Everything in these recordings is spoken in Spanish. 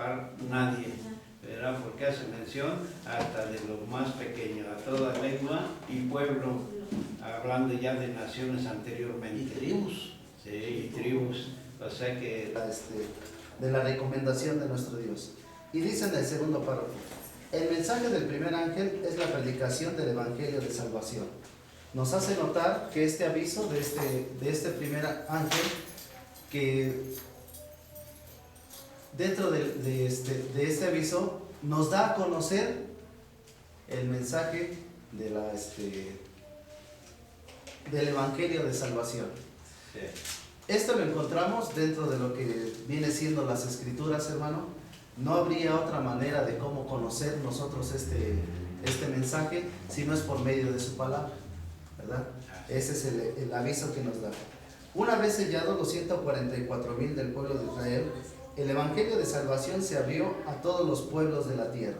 escapar nadie, ¿verdad? Porque hace mención hasta de lo más pequeño, a toda lengua y pueblo, hablando ya de naciones anteriormente. Y tribus. Sí, y tribus, o sea que... de la recomendación de nuestro Dios. Y dice en el segundo párrafo, el mensaje del primer ángel es la predicación del evangelio de salvación. Nos hace notar que este aviso de este primer ángel, que dentro de este aviso nos da a conocer el mensaje de del evangelio de salvación. Sí. Esto lo encontramos dentro de lo que viene siendo las escrituras, hermano. No habría otra manera de cómo conocer nosotros este mensaje si no es por medio de su palabra, ¿verdad? Ese es el aviso que nos da. Una vez sellados los 144,000 del pueblo de Israel, el evangelio de salvación se abrió a todos los pueblos de la tierra.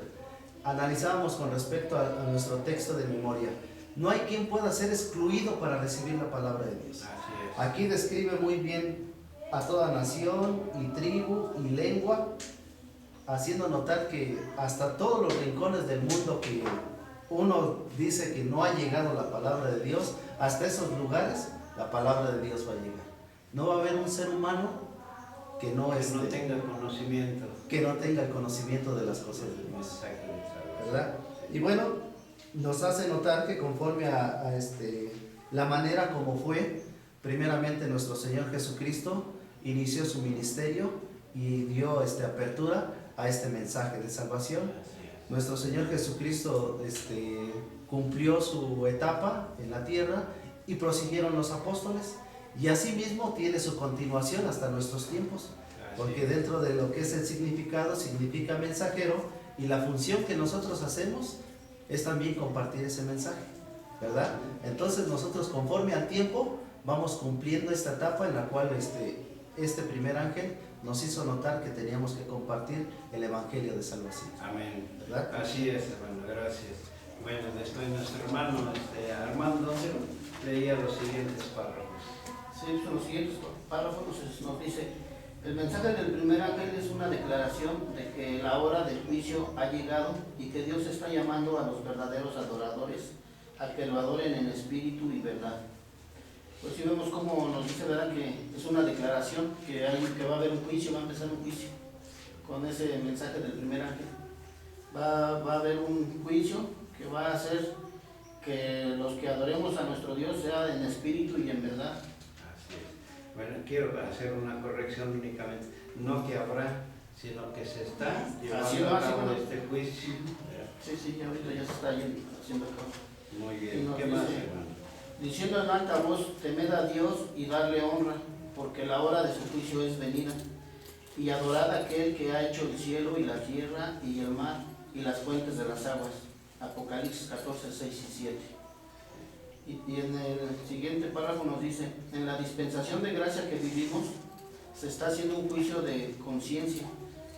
Analizábamos con respecto a nuestro texto de memoria. No hay quien pueda ser excluido para recibir la palabra de Dios. Aquí describe muy bien a toda nación y tribu y lengua, haciendo notar que hasta todos los rincones del mundo que uno dice que no ha llegado la palabra de Dios, hasta esos lugares la palabra de Dios va a llegar. No va a haber un ser humano que no tenga conocimiento. Que no tenga el conocimiento de las cosas de Dios, ¿verdad? Y bueno, nos hace notar que conforme a la manera como fue, primeramente nuestro Señor Jesucristo inició su ministerio y dio apertura a este mensaje de salvación. Nuestro Señor Jesucristo cumplió su etapa en la tierra y prosiguieron los apóstoles, y asimismo tiene su continuación hasta nuestros tiempos, porque dentro de lo que es el significado, significa mensajero, y la función que nosotros hacemos es también compartir ese mensaje, ¿verdad? Entonces nosotros, conforme al tiempo, vamos cumpliendo esta etapa en la cual este primer ángel nos hizo notar que teníamos que compartir el evangelio de salvación. Amén. ¿Verdad? Así es, hermano, gracias. Bueno, después nuestro hermano Armando leía los siguientes párrafos. Sí, los siguientes párrafos nos dice: el mensaje del primer ángel es una declaración de que la hora del juicio ha llegado y que Dios está llamando a los verdaderos adoradores a que lo adoren en espíritu y verdad. Pues si vemos cómo nos dice, ¿verdad?, que es una declaración, que va a haber un juicio, va a empezar un juicio con ese mensaje del primer ángel. Va a haber un juicio que va a hacer que los que adoremos a nuestro Dios sea en espíritu y en verdad. Así es. Bueno, quiero hacer una corrección únicamente, no que habrá, sino que se está llevando a cabo este juicio. Sí, ahorita ya se está haciendo cabo. Muy bien, ¿qué más, hermano? Diciendo en alta voz: temed a Dios y darle honra, porque la hora de su juicio es venida. Y adorad a aquel que ha hecho el cielo y la tierra y el mar y las fuentes de las aguas. Apocalipsis 14, 6 y 7. Y en el siguiente párrafo nos dice: en la dispensación de gracia que vivimos se está haciendo un juicio de conciencia.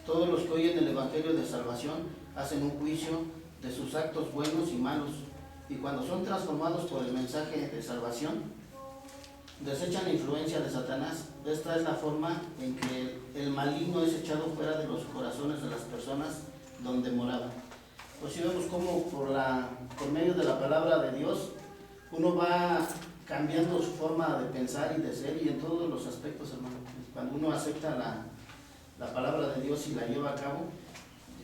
Todos los que oyen el evangelio de salvación hacen un juicio de sus actos buenos y malos, y cuando son transformados por el mensaje de salvación, desechan la influencia de Satanás. Esta es la forma en que el maligno es echado fuera de los corazones de las personas donde moraba. Pues si vemos cómo por medio de la palabra de Dios uno va cambiando su forma de pensar y de ser, y en todos los aspectos, hermano. Cuando uno acepta la palabra de Dios y la lleva a cabo,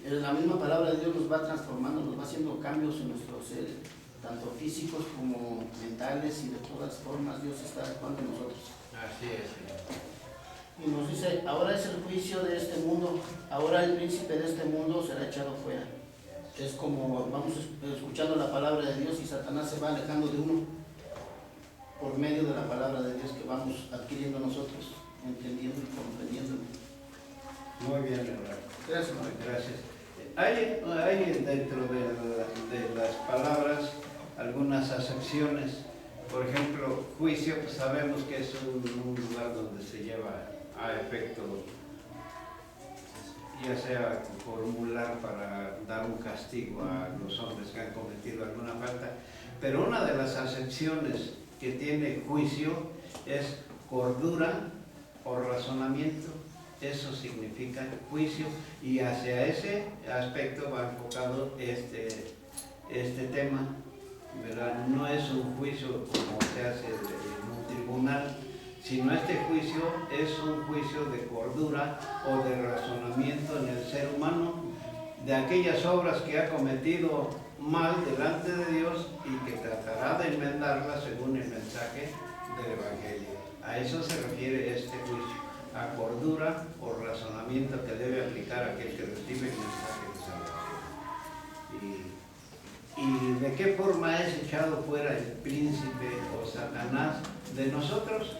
la misma palabra de Dios nos va transformando, nos va haciendo cambios en nuestro ser, tanto físicos como mentales, y de todas formas Dios está actuando en nosotros. Así es. Y nos dice: ahora es el juicio de este mundo, ahora el príncipe de este mundo será echado fuera. Es como vamos escuchando la palabra de Dios y Satanás se va alejando de uno por medio de la palabra de Dios que vamos adquiriendo nosotros, entendiendo y comprendiendo. Muy bien, hermano. Gracias, hermano. Gracias. Hay dentro de las palabras algunas acepciones. Por ejemplo, juicio, pues sabemos que es un lugar donde se lleva a efecto, ya sea formular para dar un castigo a los hombres que han cometido alguna falta, pero una de las acepciones que tiene juicio es cordura o razonamiento. eso significa juicio, y hacia ese aspecto va enfocado este tema, ¿verdad? No es un juicio como se hace en un tribunal, sino este juicio es un juicio de cordura o de razonamiento en el ser humano, de aquellas obras que ha cometido mal delante de Dios y que tratará de enmendarlas según el mensaje del Evangelio. A eso se refiere este juicio, a cordura o razonamiento que debe aplicar aquel que recibe el mensaje de salvación. ¿Y de qué forma es echado fuera el príncipe o Satanás de nosotros?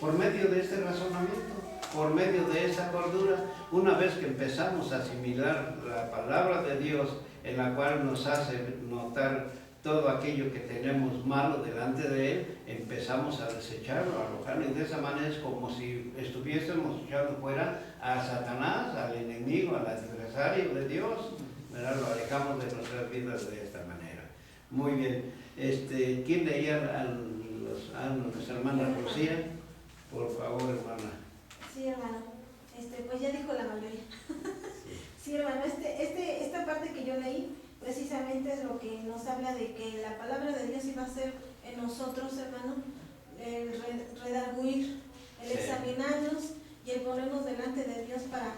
Por medio de este razonamiento, por medio de esa cordura. Una vez que empezamos a asimilar la palabra de Dios, en la cual nos hace notar todo aquello que tenemos malo delante de Él, empezamos a desecharlo, a alojarlo, y de esa manera es como si estuviésemos echando fuera a Satanás, al enemigo, al adversario de Dios, ¿verdad? Lo alejamos de nuestras vidas de esta manera. Muy bien. ¿Quién leía a nuestra hermana Lucía? Por favor, hermana. Sí, hermano. Pues ya dijo la mayoría. Sí, hermano, esta parte que yo leí precisamente es lo que nos habla de que la palabra de Dios iba a ser en nosotros, hermano, el redarguir, el examinarnos y el ponernos delante de Dios para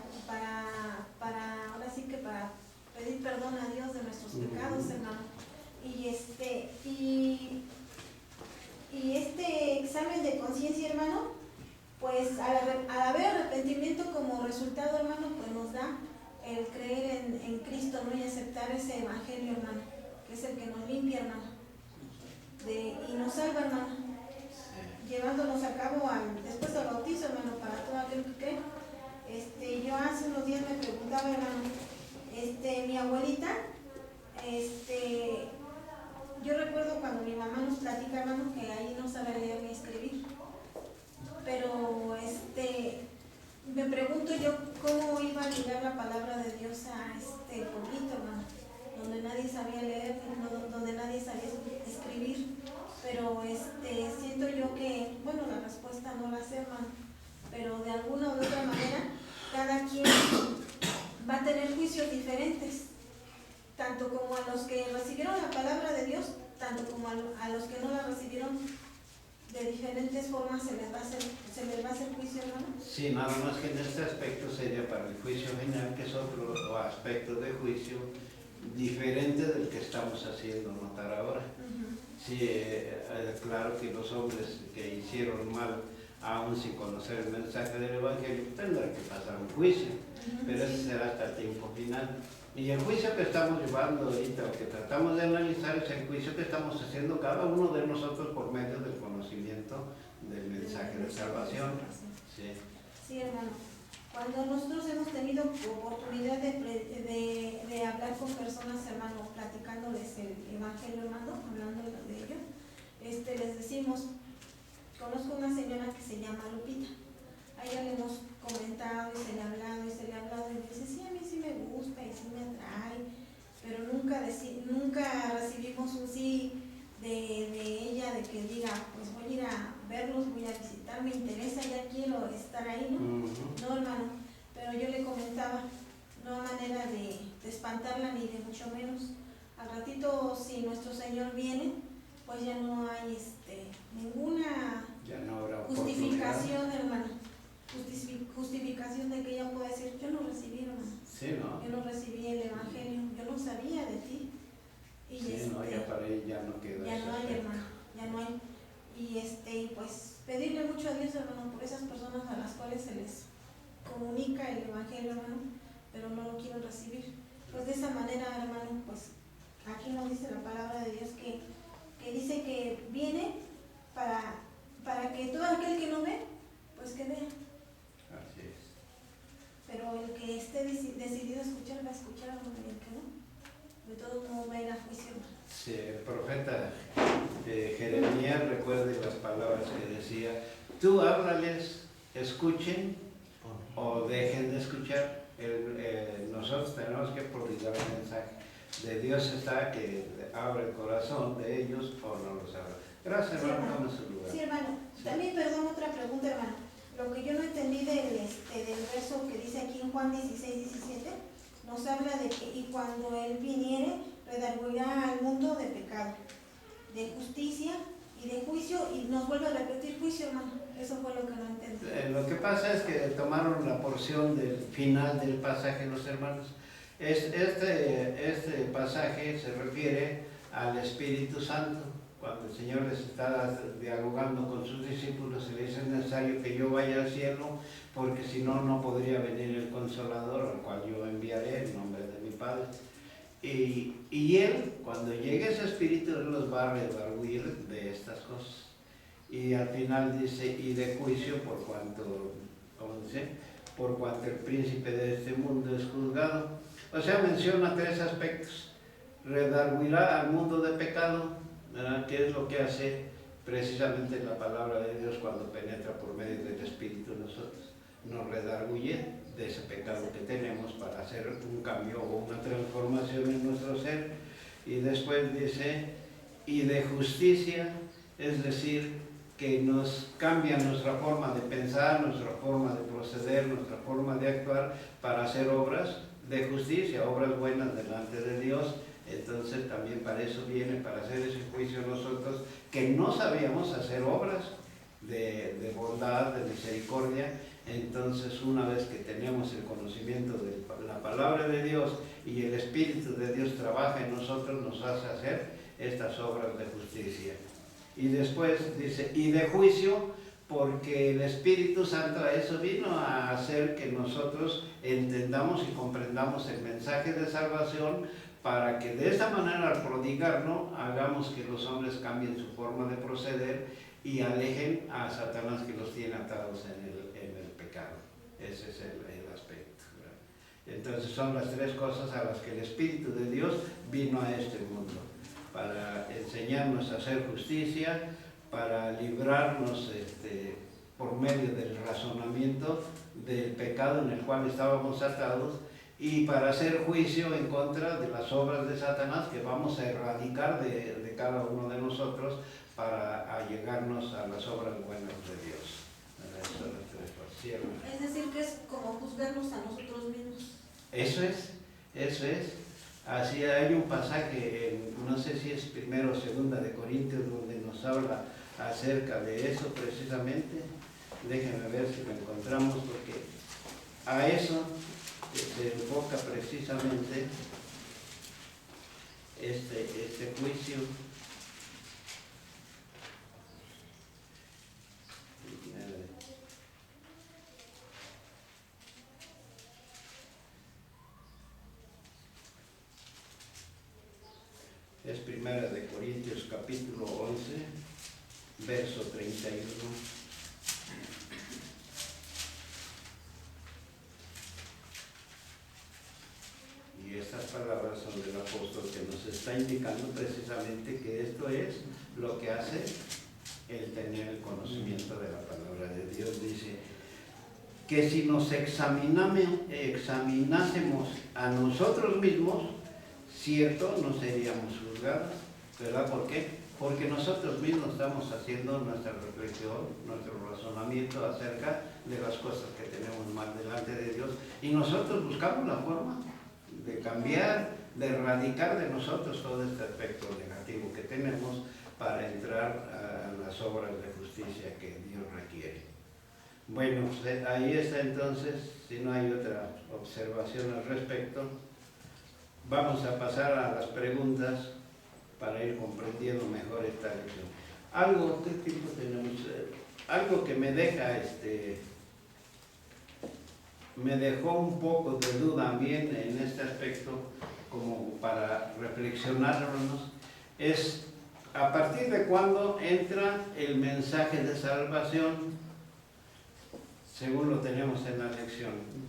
ahora sí que para pedir perdón a Dios de nuestros pecados, hermano. Y este examen de conciencia, hermano, pues al haber arrepentimiento como resultado, hermano, pues nos da el creer en Cristo, ¿no? Y aceptar ese evangelio, hermano, que es el que nos limpia, hermano, y nos salva, hermano, llevándonos a cabo después del bautizo, hermano, para todo aquel que cree. Yo hace unos días me preguntaba, hermano, mi abuelita, yo recuerdo cuando mi mamá nos platica, hermano, que ahí no sabe leer ni escribir, pero me pregunto yo cómo iba a llegar la palabra de Dios a este pueblito, hermano, donde nadie sabía leer, donde nadie sabía escribir, pero siento yo que, bueno, la respuesta no la sé, hermano, pero de alguna u otra manera cada quien va a tener juicios diferentes, tanto como a los que recibieron la palabra de Dios, tanto como a los que no la recibieron. De diferentes formas se les va a hacer juicio, hermano. Sí, nada más que en este aspecto sería para el juicio final, que es otro aspecto de juicio diferente del que estamos haciendo notar ahora. Sí, claro que los hombres que hicieron mal, aún sin conocer el mensaje del Evangelio, tendrán que pasar un juicio, pero ese será hasta el tiempo final. Y el juicio que estamos llevando ahorita, o que tratamos de analizar, es el juicio que estamos haciendo cada uno de nosotros por medio del conocimiento del mensaje de salvación. Sí, hermano. Cuando nosotros hemos tenido oportunidad de hablar con personas, hermano, platicándoles el Evangelio, hermano, hablando de ello, les decimos, conozco una señora que se llama Lupita. A ella le hemos comentado y se le ha hablado y me dice, sí, a mí sí me gusta y sí me atrae, pero nunca recibimos un sí de ella, de que diga, pues voy a ir a verlos, voy a visitar, me interesa, ya quiero estar ahí, ¿no? No, hermano, pero yo le comentaba, no hay manera de espantarla ni de mucho menos. Al ratito, si nuestro Señor viene, pues ya no hay ninguna justificación, hermano. Justificación de que ella pueda decir, yo no recibí, hermano. Sí, ¿no? Yo no recibí el Evangelio, yo no sabía de ti. Y sí, no, ya para ella ya no queda. Ya no hay, hermano, ya no hay. Y pues pedirle mucho a Dios, hermano, por esas personas a las cuales se les comunica el Evangelio, hermano, pero no lo quieren recibir. Pues de esa manera, hermano, pues aquí nos dice la palabra de Dios que dice que viene para que todo aquel que no ve, pues que vea. Así es. Pero el que esté decidido a escuchar, va a escuchar, hermano, y el que no, de todo modo va a ir a juicio. Sí, el profeta Jeremías, recuerde las palabras que decía, tú háblales, escuchen o dejen de escuchar. Nosotros tenemos que prodigar el mensaje. De Dios está que abre el corazón de ellos o no los abre. Gracias, hermano, toma su lugar. Sí, hermano. Sí. También, perdón, otra pregunta, hermano. lo que yo no entendí del verso que dice aquí en Juan 16, 17, nos habla de que y cuando Él viniere, redarguirá al mundo de pecado, de justicia y de juicio, y nos vuelve a repetir juicio, hermano. Eso fue lo que no entendí. Lo que pasa es que tomaron la porción del final del pasaje los hermanos. Este pasaje se refiere al Espíritu Santo. Cuando el Señor les está dialogando con sus discípulos y les dice: es necesario que yo vaya al cielo, porque si no, no podría venir el Consolador, al cual yo enviaré en nombre de mi Padre. Y Él, cuando llegue ese Espíritu, Él los va a redarguir de estas cosas. Y al final dice: y de juicio, por cuanto, ¿cómo dice? Por cuanto el príncipe de este mundo es juzgado. O sea, menciona tres aspectos. Redarguirá al mundo de pecado, ¿verdad? ¿Qué es lo que hace precisamente la palabra de Dios cuando penetra por medio del Espíritu en nosotros? Nos redarguye de ese pecado que tenemos para hacer un cambio o una transformación en nuestro ser. Y después dice: y de justicia, es decir, que nos cambia nuestra forma de pensar, nuestra forma de proceder, nuestra forma de actuar para hacer obras de justicia, obras buenas delante de Dios. Entonces también para eso viene, para hacer ese juicio nosotros, que no sabíamos hacer obras de bondad, de misericordia. Entonces, una vez que tenemos el conocimiento de la palabra de Dios y el Espíritu de Dios trabaja en nosotros, nos hace hacer estas obras de justicia. Y después dice: y de juicio, porque el Espíritu Santo a eso vino, a hacer que nosotros entendamos y comprendamos el mensaje de salvación, para que de esta manera, al prodigarlo, hagamos que los hombres cambien su forma de proceder y alejen a Satanás, que los tiene atados en el pecado. Ese es el aspecto, ¿verdad? Entonces son las tres cosas a las que el Espíritu de Dios vino a este mundo: para enseñarnos a hacer justicia, para librarnos por medio del razonamiento del pecado en el cual estábamos atados, y para hacer juicio en contra de las obras de Satanás, que vamos a erradicar de cada uno de nosotros para allegarnos a las obras buenas de Dios. Esas son las tres cosas. Sí, hermano. Es decir, que es como juzgarnos a nosotros mismos. Eso es. Así hay un pasaje, no sé si es 1 o 2 de Corintios, donde nos habla acerca de eso precisamente. Déjenme ver si lo encontramos, porque a eso se enfoca precisamente este juicio. Es 1 de Corintios capítulo 11, verso 31. Y estas palabras son del apóstol, que nos está indicando precisamente que esto es lo que hace el tener el conocimiento de la palabra de Dios. Dice que si nos examinásemos a nosotros mismos, cierto, no seríamos juzgados, ¿verdad? ¿Por qué? Porque nosotros mismos estamos haciendo nuestra reflexión, nuestro razonamiento acerca de las cosas que tenemos mal delante de Dios, y nosotros buscamos la forma de cambiar, de erradicar de nosotros todo este aspecto negativo que tenemos para entrar a las obras de justicia que Dios requiere. Bueno, pues ahí está entonces. Si no hay otra observación al respecto, vamos a pasar a las preguntas para ir comprendiendo mejor esta lección. ¿Qué tiempo tenemos? Algo que me deja, me dejó un poco de duda también en este aspecto, como para reflexionarnos, es a partir de cuándo entra el mensaje de salvación, según lo tenemos en la lección.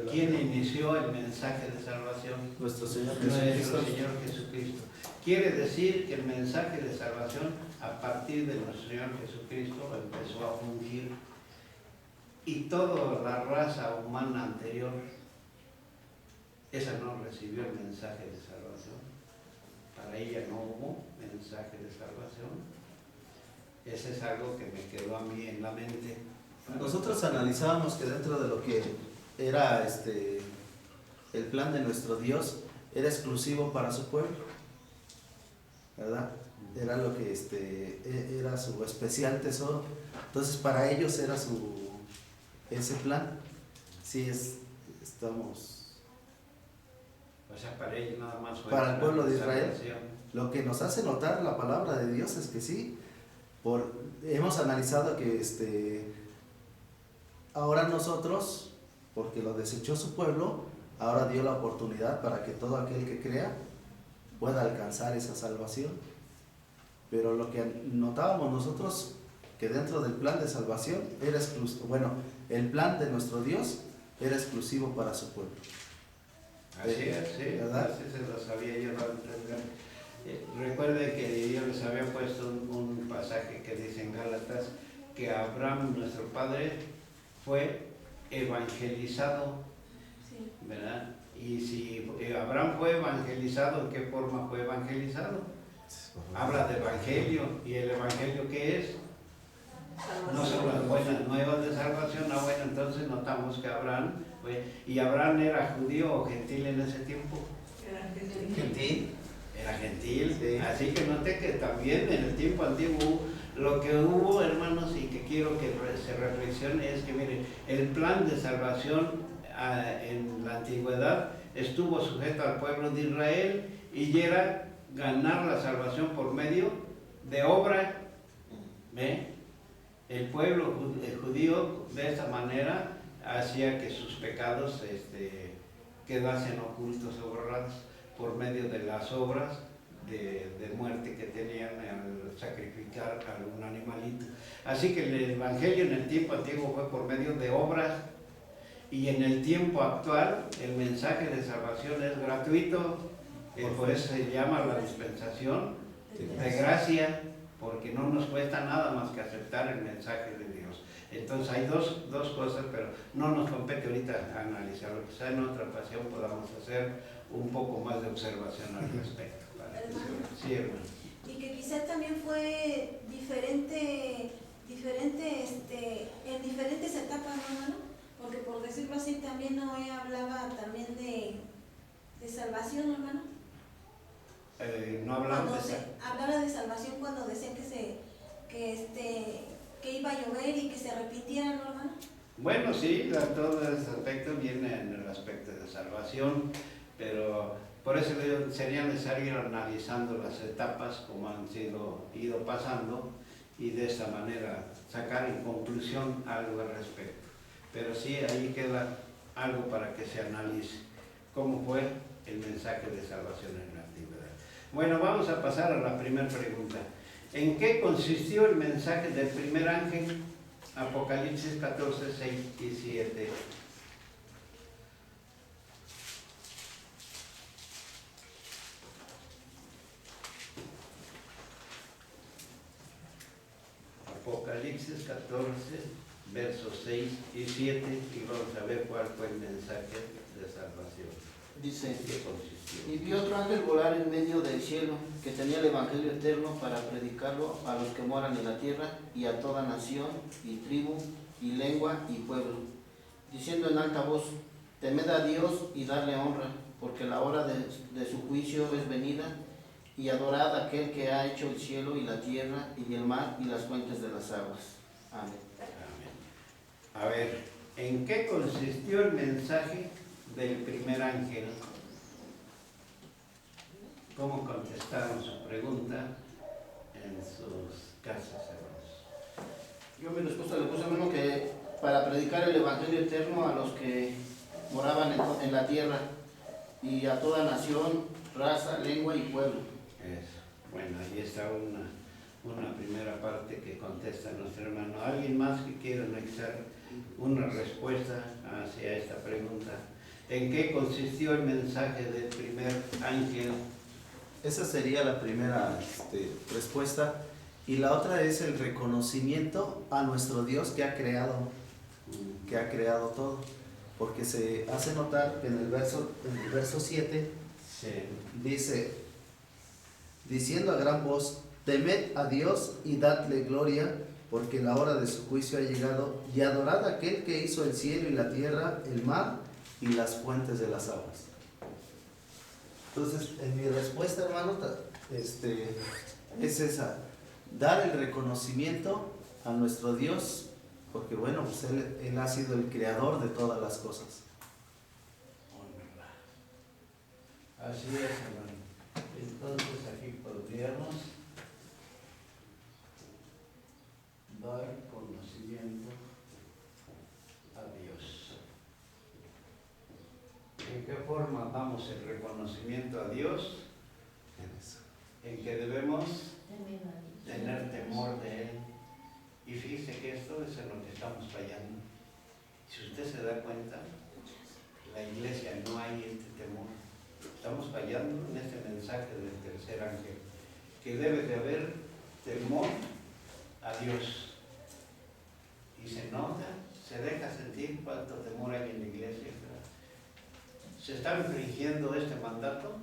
¿Quién inició el mensaje de salvación? Nuestro Señor Nuestro Señor Jesucristo. Quiere decir que el mensaje de salvación, a partir de nuestro Señor Jesucristo, empezó a fungir, y toda la raza humana anterior, esa no recibió el mensaje de salvación. Para ella no hubo mensaje de salvación. Ese es algo que me quedó a mí en la mente. Nosotros analizábamos que dentro de lo que era el plan de nuestro Dios era exclusivo para su pueblo, ¿verdad? Era lo que era su especial tesoro. Entonces para ellos era ese plan. Sí, estamos O sea, para ellos nada más fue para el pueblo de Israel. salvación. Lo que nos hace notar la palabra de Dios es que sí, hemos analizado que ahora nosotros, porque lo desechó su pueblo, ahora dio la oportunidad para que todo aquel que crea pueda alcanzar esa salvación. Pero lo que notábamos nosotros, que dentro del plan de salvación era exclusivo, bueno, el plan de nuestro Dios era exclusivo para su pueblo. Así es, sí, ¿verdad? así se lo sabía yo. Recuerde que yo les había puesto un pasaje que dice en Gálatas que Abraham, nuestro padre, fue evangelizado, Sí. ¿verdad? Y si Abraham fue evangelizado, ¿en qué forma fue evangelizado? Habla de evangelio. ¿Y el evangelio qué es? No son las buenas nuevas de salvación. Bueno, entonces notamos que Abraham ¿y Abraham era judío o gentil en ese tiempo? Gentil. Era gentil, Sí. así que noté que también en el tiempo antiguo lo que hubo, hermanos, y que quiero que se reflexione es que miren, el plan de salvación en la antigüedad estuvo sujeto al pueblo de Israel y era ganar la salvación por medio de obra. ¿Ve? El pueblo judío de esa manera hacía que sus pecados quedasen ocultos o borrados por medio de las obras de muerte que tenían al sacrificar a algún animalito. Así que el evangelio en el tiempo antiguo fue por medio de obras, y en el tiempo actual el mensaje de salvación es gratuito, por eso se llama la dispensación de gracia, porque no nos cuesta nada más que aceptar el mensaje de Dios. Entonces hay dos cosas, pero no nos compete ahorita analizarlo. Quizá en otra ocasión podamos hacer un poco más de observación al respecto. ¿Vale? Sí, hermano. Y que quizá también fue diferente en diferentes etapas, ¿no, hermano? Porque por decirlo así, también Noé hablaba también de salvación, ¿no, hermano? No hablamos de hablaba de salvación cuando decía que iba a llover y que se arrepintieran, ¿no, hermano? Bueno, sí, todo ese aspecto viene en el aspecto de salvación, pero por eso sería necesario ir analizando las etapas como han ido pasando y de esta manera sacar en conclusión algo al respecto. Pero sí, ahí queda algo para que se analice cómo fue el mensaje de salvación en la antigüedad. Bueno, vamos a pasar a la primera pregunta. ¿En qué consistió el mensaje del primer ángel? Apocalipsis 14, 6 y 7. Apocalipsis 14, versos 6 y 7, y vamos a ver cuál fue el mensaje de salvación. Dice: ¿En qué consistió? y vi otro ángel volar en medio del cielo, que tenía el evangelio eterno para predicarlo a los que moran en la tierra y a toda nación y tribu y lengua y pueblo, diciendo en alta voz: temed a Dios y darle honra, porque la hora de su juicio es venida, y adorad a aquel que ha hecho el cielo y la tierra y el mar y las fuentes de las aguas. Amén. Amén. A ver, ¿en qué consistió el mensaje del primer ángel? ¿Cómo contestaron su pregunta en sus casas, hermanos? Yo mi respuesta le puse, hermano, que para predicar el evangelio eterno a los que moraban en la tierra y a toda nación, raza, lengua y pueblo. Bueno, ahí está una primera parte que contesta nuestro hermano. ¿Alguien más que quiera anexar una respuesta hacia esta pregunta? ¿En qué consistió el mensaje del primer ángel? Esa sería la primera respuesta. Y la otra es el reconocimiento a nuestro Dios que ha creado todo. Porque se hace notar que en el verso 7 Sí. dice: diciendo a gran voz, temed a Dios y dadle gloria, porque la hora de su juicio ha llegado, y adorad a aquel que hizo el cielo y la tierra, el mar y las fuentes de las aguas. Entonces, en mi respuesta, hermano, es esa, dar el reconocimiento a nuestro Dios, porque bueno, pues Él ha sido el creador de todas las cosas. Así es, hermano. Entonces aquí podríamos dar conocimiento a Dios. ¿En qué forma damos el reconocimiento a Dios? En que debemos tener temor de Él. Y fíjese que esto es en lo que estamos fallando. Si usted se da cuenta, en la iglesia no hay este temor. Estamos fallando en este mensaje del tercer ángel, que debe de haber temor a Dios. Y se nota, se deja sentir cuánto temor hay en la iglesia, ¿verdad? ¿Se está infringiendo este mandato?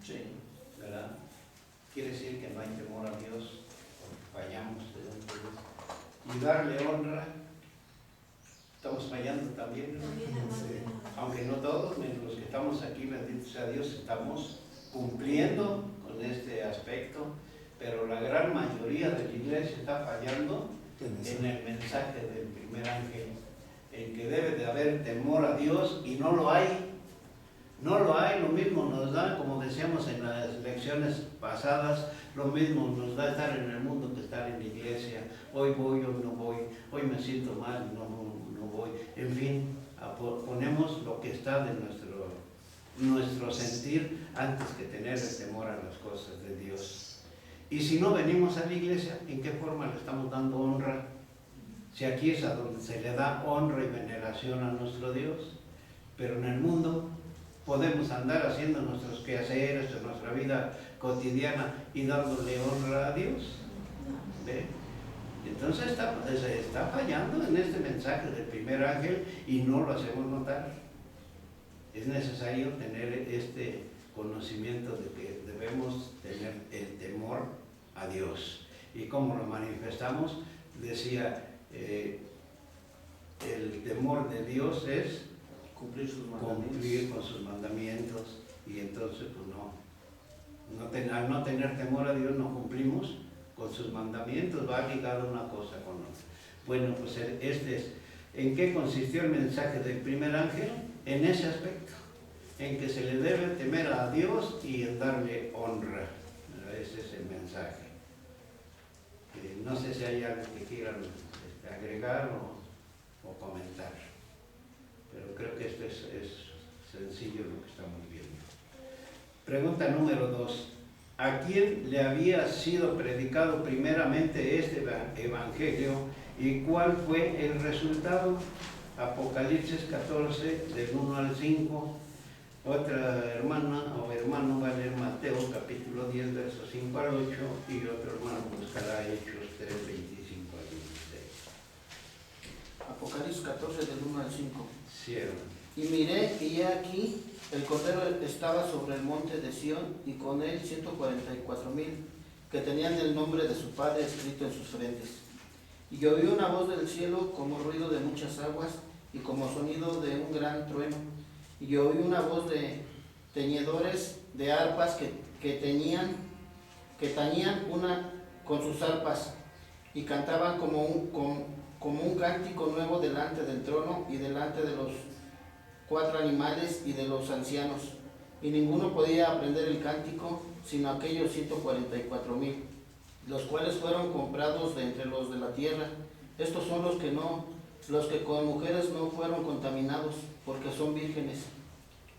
Sí. ¿Verdad? Quiere decir que no hay temor a Dios, porque fallamos delante de Dios. Y darle honra, estamos fallando también, ¿no? Sí. Aunque no todos, los que estamos aquí, bendito sea Dios, estamos cumpliendo con este aspecto, pero la gran mayoría de la iglesia está fallando en el mensaje del primer ángel, en que debe de haber temor a Dios, y no lo hay. No lo hay. Lo mismo nos da, como decíamos en las lecciones pasadas, lo mismo nos da estar en el mundo que estar en la iglesia. Hoy voy, hoy no voy, hoy me siento mal, no voy. En fin, ponemos lo que está de nuestro sentir antes que tener el temor a las cosas de Dios. Y si no venimos a la iglesia, ¿en qué forma le estamos dando honra? Si aquí es a donde se le da honra y veneración a nuestro Dios, pero en el mundo podemos andar haciendo nuestros quehaceres en nuestra vida cotidiana y dándole honra a Dios. ¿Ve? Entonces está fallando en este mensaje del primer ángel y no lo hacemos notar. Es necesario tener este conocimiento de que debemos tener el temor a Dios. ¿Y cómo lo manifestamos? Decía, el temor de Dios es cumplir con sus mandamientos, y entonces pues al no tener temor a Dios no cumplimos con sus mandamientos, va ligado una cosa con otra. Bueno, pues ¿en qué consistió el mensaje del primer ángel? En ese aspecto, en que se le debe temer a Dios y en darle honra. Ese es el mensaje. No sé si hay algo que quieran agregar o comentar, pero creo que esto es sencillo lo que estamos viendo. Pregunta número 2. ¿A quién le había sido predicado primeramente este evangelio y cuál fue el resultado? Apocalipsis 14, del 1 al 5. Otra hermana o hermano va a leer Mateo capítulo 10, versos 5 al 8, y otro hermano buscará Hechos 3, 25 al 26. Apocalipsis 14 del 1 al 5. Sí, hermano. Y miré, y he aquí, el Cordero estaba sobre el monte de Sión, y con él 144,000, que tenían el nombre de su Padre escrito en sus frentes. Y yo oí una voz del cielo como ruido de muchas aguas, y como sonido de un gran trueno. Y yo oí una voz de tañedores de arpas que tañían una con sus arpas, y cantaban como un cántico nuevo delante del trono y delante de los 4 animales y de los ancianos. Y ninguno podía aprender el cántico, sino aquellos 144,000, los cuales fueron comprados de entre los de la tierra. Estos son los que con mujeres no fueron contaminados, porque son vírgenes.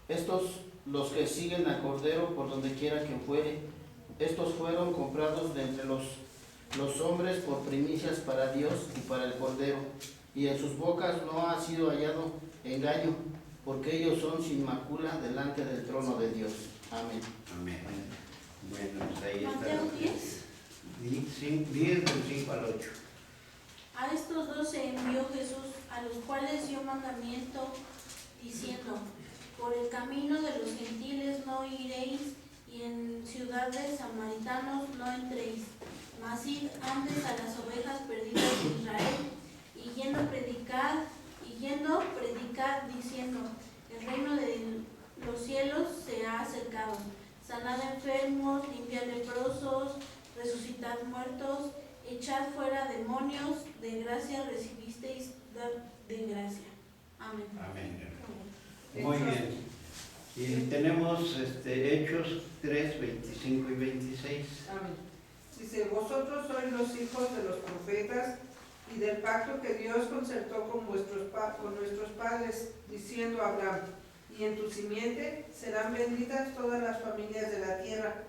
Estos, los que siguen al Cordero por donde quiera que fuere, estos fueron comprados de entre los hombres por primicias para Dios y para el Cordero, y en sus bocas no ha sido hallado engaño, porque ellos son sin mácula delante del trono de Dios. Amén. Amén. Bueno, pues ahí está. Mateo 10. 10 del 5 al 8. A estos 12 envió Jesús, a los cuales dio mandamiento, diciendo: por el camino de los gentiles no iréis, y y en ciudades samaritanos no entréis, mas id antes a las ovejas perdidas de Israel, y yendo predicar diciendo, el reino de los cielos se ha acercado, sanad enfermos, limpiad leprosos, resucitad muertos, echad fuera demonios, de gracia recibisteis, dad de gracia. Amén. Amén. Muy bien. Y tenemos Hechos 3, 25 y 26. Amén. Dice, vosotros sois los hijos de los profetas y del pacto que Dios concertó con nuestros padres, diciendo a Abraham, y en tu simiente serán benditas todas las familias de la tierra.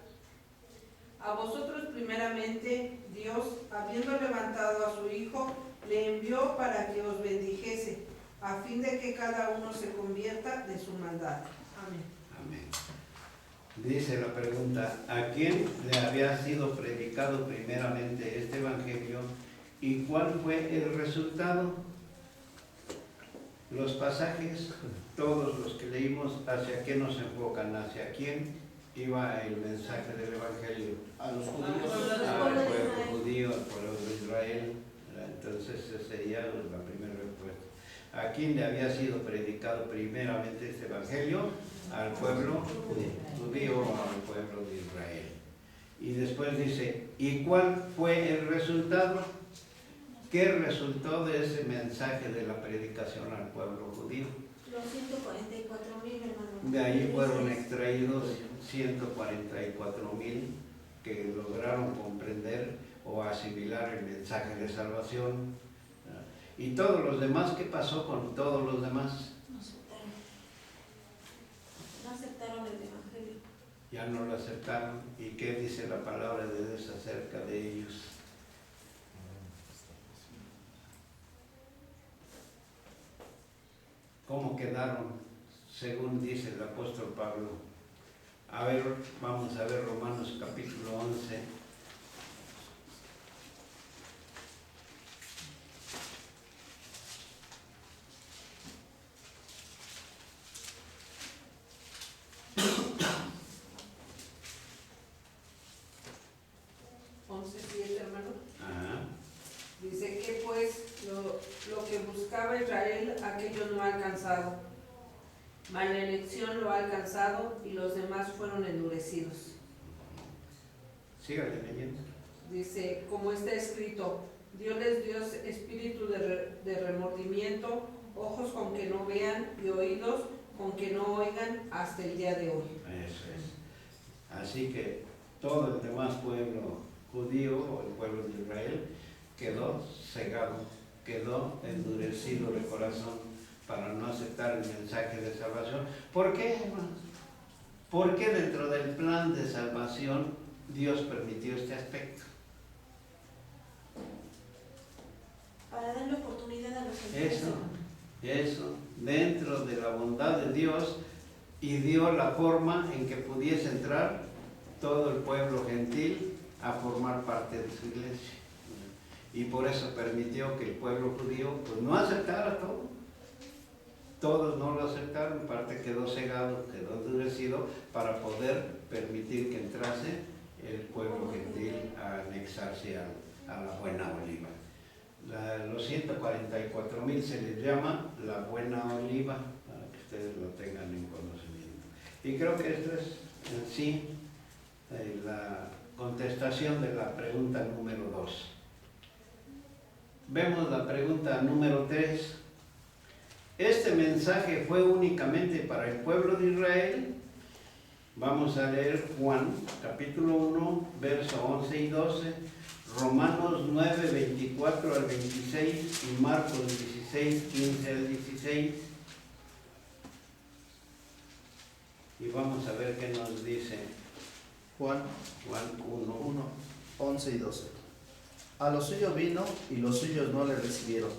A vosotros primeramente Dios, habiendo levantado a su Hijo, le envió para que os bendijese, a fin de que cada uno se convierta de su maldad. Amén. Amén. Dice la pregunta, ¿a quién le había sido predicado primeramente este evangelio y cuál fue el resultado? Los pasajes, todos los que leímos, ¿hacia qué nos enfocan? ¿Hacia quién iba el mensaje del evangelio? A los judíos. Al pueblo judío, al pueblo de Israel. Entonces esa sería la primera respuesta. ¿A quién le había sido predicado primeramente este evangelio? Al pueblo judío, al pueblo de Israel. Y después dice, ¿y cuál fue el resultado? ¿Qué resultó de ese mensaje de la predicación al pueblo judío? Los 144,000, hermano. De ahí fueron extraídos 144,000 que lograron comprender o asimilar el mensaje de salvación. ¿Y todos los demás? ¿Qué pasó con todos los demás? No aceptaron el evangelio. Ya no lo aceptaron. ¿Y qué dice la palabra de Dios acerca de ellos? ¿Cómo quedaron? Según dice el apóstol Pablo. A ver, vamos a ver Romanos capítulo 11. Dice que pues lo que buscaba Israel, aquello no ha alcanzado, mas la elección lo ha alcanzado y los demás fueron endurecidos. Sígale leyendo. Dice, como está escrito, Dios les dio espíritu de remordimiento, ojos con que no vean y oídos con que no oigan hasta el día de hoy. Eso es. Así que todo el demás pueblo judío o el pueblo de Israel quedó cegado, quedó endurecido de corazón para no aceptar el mensaje de salvación. ¿Por qué, hermanos? ¿Por qué dentro del plan de salvación Dios permitió este aspecto? Para darle oportunidad a los gentiles. Eso, dentro de la bondad de Dios, y dio la forma en que pudiese entrar todo el pueblo gentil a formar parte de su iglesia. Y por eso permitió que el pueblo judío pues no aceptara todo. Todos no lo aceptaron, parte quedó cegado, quedó endurecido para poder permitir que entrase el pueblo gentil a anexarse a la buena oliva. Los 144,000 se les llama la buena oliva, para que ustedes lo tengan en conocimiento. Y creo que esto es en sí la contestación de la pregunta número 2. Vemos la pregunta número 3. ¿Este mensaje fue únicamente para el pueblo de Israel? Vamos a leer Juan, capítulo 1, verso 11 y 12, Romanos 9, 24 al 26 y Marcos 16, 15 al 16. Y vamos a ver qué nos dice Juan 1. 11 y 12. A los suyos vino y los suyos no le recibieron,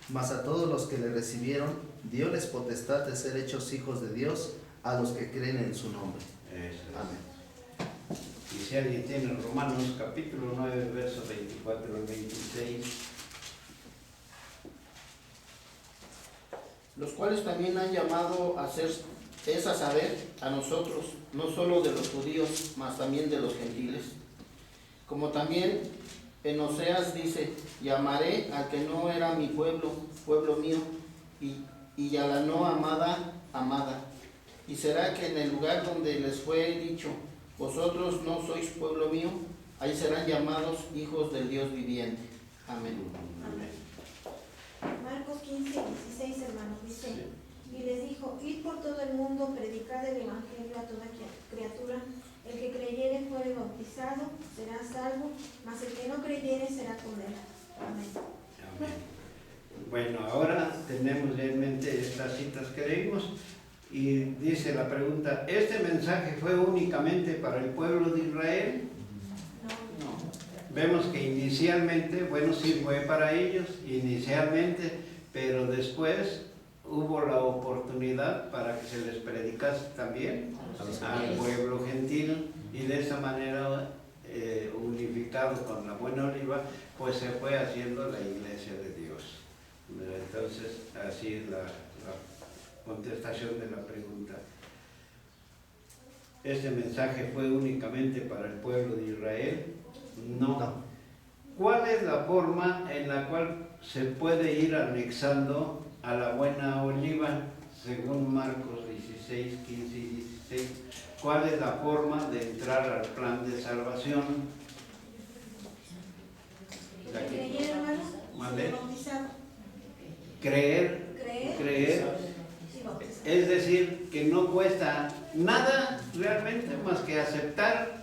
mas a todos los que le recibieron, dióles potestad de ser hechos hijos de Dios, a los que creen en su nombre. Eso es. Amén. Y si alguien tiene Romanos capítulo 9, verso 24 al 26. Los cuales también han llamado a ser es a saber, a nosotros, no solo de los judíos, mas también de los gentiles. Como también en Oseas dice, llamaré al que no era mi pueblo, pueblo mío, y a la no amada, amada. Y será que en el lugar donde les fue dicho, vosotros no sois pueblo mío, ahí serán llamados hijos del Dios viviente. Amén. Marcos 15, 16, hermanos, dice, y les dijo, id por todo el mundo, predicad el evangelio a toda criatura. El que creyere fuere bautizado, será salvo, mas el que no creyere será condenado. Amén. Amén. Bueno, ahora tenemos ya en mente estas citas que leímos y dice la pregunta, ¿este mensaje fue únicamente para el pueblo de Israel? No. Vemos que inicialmente, bueno, sí fue para ellos, inicialmente, pero después hubo la oportunidad para que se les predicase también al pueblo gentil y de esa manera, unificado con la buena oliva, pues se fue haciendo la iglesia de Dios. Entonces, así es la contestación de la pregunta. ¿Este mensaje fue únicamente para el pueblo de Israel? No. ¿Cuál es la forma en la cual se puede ir anexando a la buena oliva, según Marcos 16, 15 y 16? ¿Cuál es la forma de entrar al plan de salvación? El que creyere, hermanos, ¿Mande? será bautizado. Creer, Sí, bautizado. es decir, que no cuesta nada realmente más que aceptar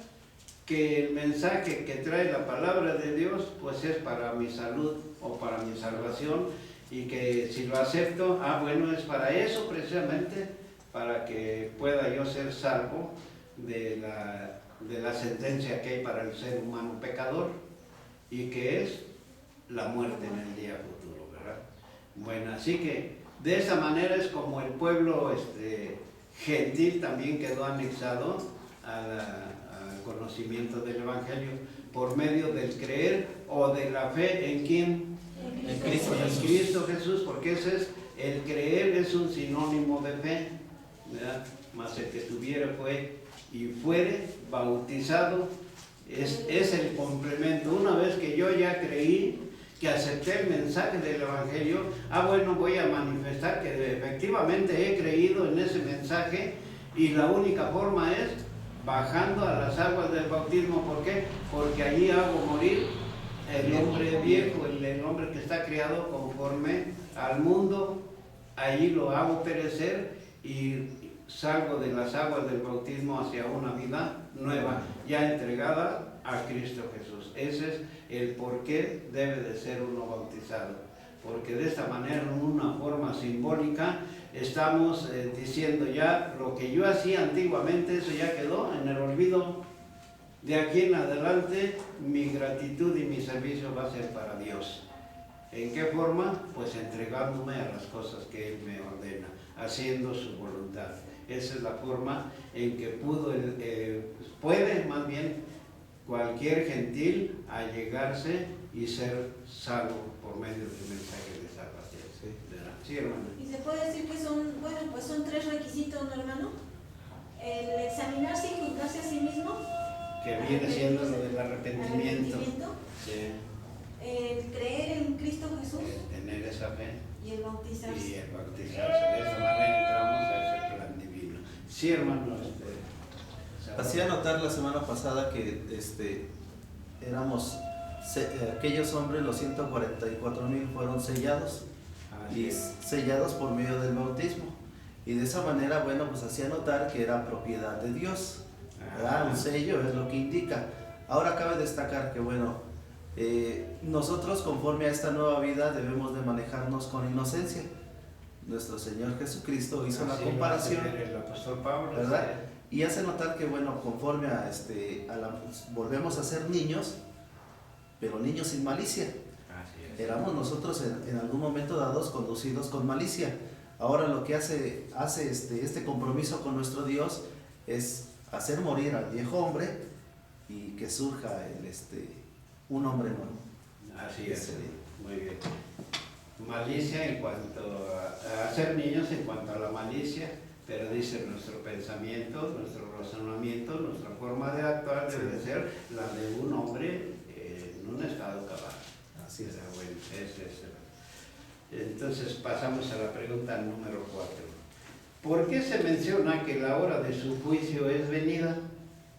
que el mensaje que trae la palabra de Dios pues es para mi salud o para mi salvación, y que si lo acepto, bueno, es para eso precisamente, para que pueda yo ser salvo de la sentencia que hay para el ser humano pecador, y que es la muerte en el día futuro, ¿verdad? Bueno, así que de esa manera es como el pueblo gentil también quedó anexado al conocimiento del Evangelio por medio del creer o de la fe en quién, En Cristo en Jesús. Cristo Jesús, porque ese es el creer, es un sinónimo de fe, ¿verdad? Mas el que tuviera fue y fuere bautizado es el complemento. Una vez que yo ya creí, que acepté el mensaje del Evangelio, bueno, voy a manifestar que efectivamente he creído en ese mensaje, y la única forma es bajando a las aguas del bautismo. ¿Por qué? Porque allí hago morir el hombre viejo, el hombre que está criado conforme al mundo, allí lo hago perecer y salgo de las aguas del bautismo hacia una vida nueva, ya entregada a Cristo Jesús. Ese es el por qué debe de ser uno bautizado, porque de esta manera, en una forma simbólica, estamos diciendo ya lo que yo hacía antiguamente, eso ya quedó en el olvido. De aquí en adelante mi gratitud y mi servicio va a ser para Dios. ¿En qué forma? Pues entregándome a las cosas que Él me ordena, haciendo su voluntad. Esa es la forma en que puede más bien cualquier gentil allegarse y ser salvo por medio del mensaje de salvación. Sí, hermano. Y se puede decir que son tres requisitos, ¿no, hermano? El examinarse y juzgarse a sí mismo, Que viene siendo lo del arrepentimiento. Sí. El creer en Cristo Jesús Tener esa fe y el bautizarse. y el bautizarse. De esa manera entramos a ese plan divino. Sí, hermano. Hacía notar la semana pasada que éramos aquellos hombres, los 144,000 fueron sellados, y sellados por medio del bautismo, y de esa manera, bueno, pues hacía notar que era propiedad de Dios, ¿verdad? Un sello es lo que indica. Ahora cabe destacar que, bueno, nosotros conforme a esta nueva vida debemos de manejarnos con inocencia. Nuestro Señor Jesucristo hizo la comparación, El apóstol Pablo, ¿verdad? Y hace notar que, bueno, conforme volvemos a ser niños, pero niños sin malicia. Éramos nosotros en algún momento dados conducidos con malicia. Ahora lo que hace este compromiso con nuestro Dios es hacer morir al viejo hombre y que surja un hombre nuevo. Así es, muy bien. Malicia en cuanto a ser niños, en cuanto a la malicia, pero dice nuestro pensamiento, nuestro razonamiento, nuestra forma de actuar debe ser la de un hombre en un estado cabal. Así es. Bueno, entonces pasamos a la pregunta número 4. ¿Por qué se menciona que la hora de su juicio es venida?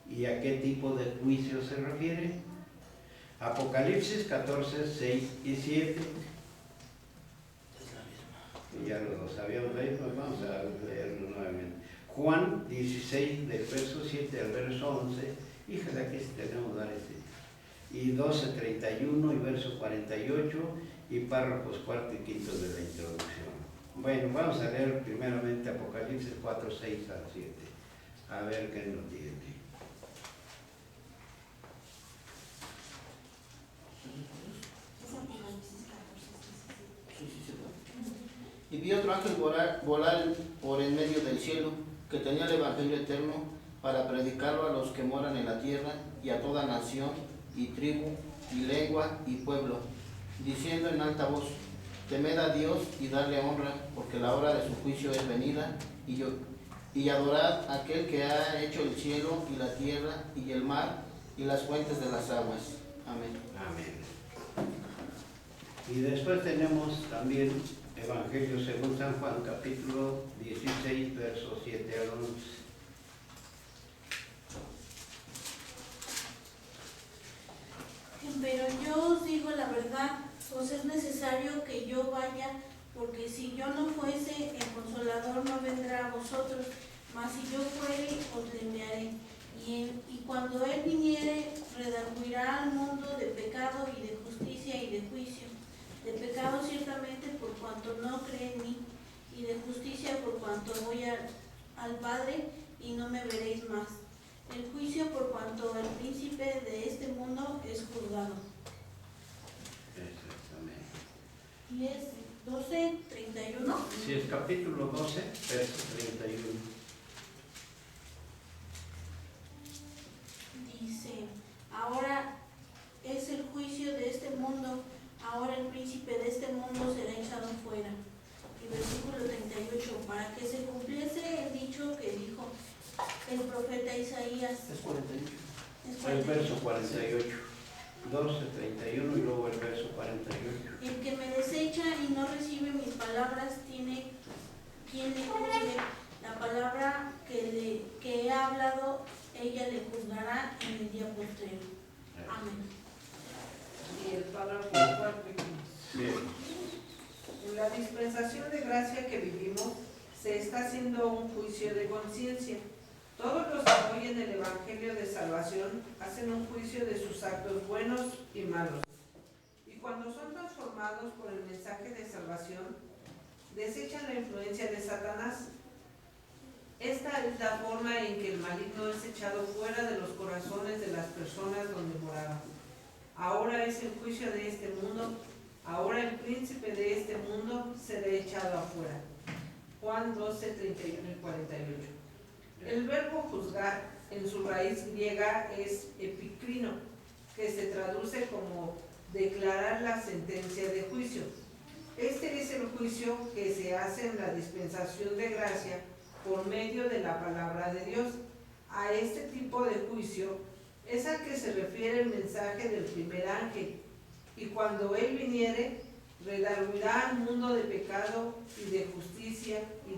¿Y a qué tipo de juicio se refiere? Apocalipsis 14, 6 y 7. Ya lo sabíamos leer, pues vamos a leerlo nuevamente. Juan 16, del verso 7 al verso 11. Híjole, aquí sí tenemos dar y 12, 31 y verso 48 y párrafos 4 y 5 de la introducción. Bueno, vamos a leer primeramente Apocalipsis 4, 6 al 7. A ver qué nos tiene. Es Apocalipsis 14, Sí, sí, sí. Y vi otro ángel volar por en medio del cielo, que tenía el Evangelio eterno para predicarlo a los que moran en la tierra y a toda nación y tribu y lengua y pueblo, diciendo en alta voz: temed a Dios y darle honra, porque la hora de su juicio es venida, y adorad a aquel que ha hecho el cielo y la tierra y el mar y las fuentes de las aguas. Amén. Amén. Y después tenemos también Evangelio según San Juan, capítulo 16, versos 7 al 11. Pero yo os digo la verdad, os es necesario que yo vaya, porque si yo no fuese, el Consolador no vendrá a vosotros, mas si yo fuere, os le enviaré. Y cuando Él viniere, redarguirá al mundo de pecado y de justicia y de juicio. De pecado ciertamente por cuanto no cree en mí, y de justicia por cuanto voy al Padre y no me veréis más. El juicio por cuanto el príncipe de este mundo es juzgado. Exactamente. Y es 12:31. Sí, es capítulo 12, verso 31. Dice, ahora es el juicio de este mundo, ahora el príncipe de este mundo será echado fuera. Y versículo 38, para que se cumpliese el dicho que dijo el profeta Isaías. Es 48. Es El 48. verso 48. 12, 31 y luego el verso 48. El que me desecha y no recibe mis palabras tiene quien le juzgue. La palabra que he hablado, ella le juzgará en el día postrero. Amén. Y el párrafo 4 y 15. Bien. En la dispensación de gracia que vivimos, se está haciendo un juicio de conciencia. Todos los que oyen el Evangelio de salvación hacen un juicio de sus actos buenos y malos. Y cuando son transformados por el mensaje de salvación, desechan la influencia de Satanás. Esta es la forma en que el maligno es echado fuera de los corazones de las personas donde moraba. Ahora es el juicio de este mundo, ahora el príncipe de este mundo será echado afuera. Juan 12, 31 y 48. El verbo juzgar en su raíz griega es epicrino, que se traduce como declarar la sentencia de juicio. Este es el juicio que se hace en la dispensación de gracia por medio de la palabra de Dios. A este tipo de juicio es al que se refiere el mensaje del primer ángel. Y cuando él viniere, redarguirá al mundo de pecado y de justicia y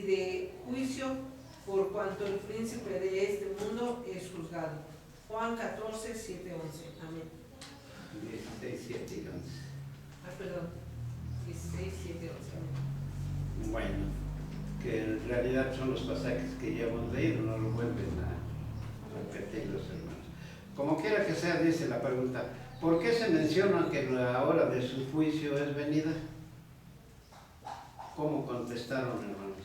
de juicio por cuanto el príncipe de este mundo es juzgado. Juan 14, 7, 11. Amén. 16, 7 y 11. Perdón. 16, 7, 11. Amén. Bueno, que en realidad son los pasajes que ya hemos leído, no lo vuelven a repetir los hermanos. Como quiera que sea, dice la pregunta, ¿por qué se menciona que la hora de su juicio es venida? ¿Cómo contestaron, hermanos?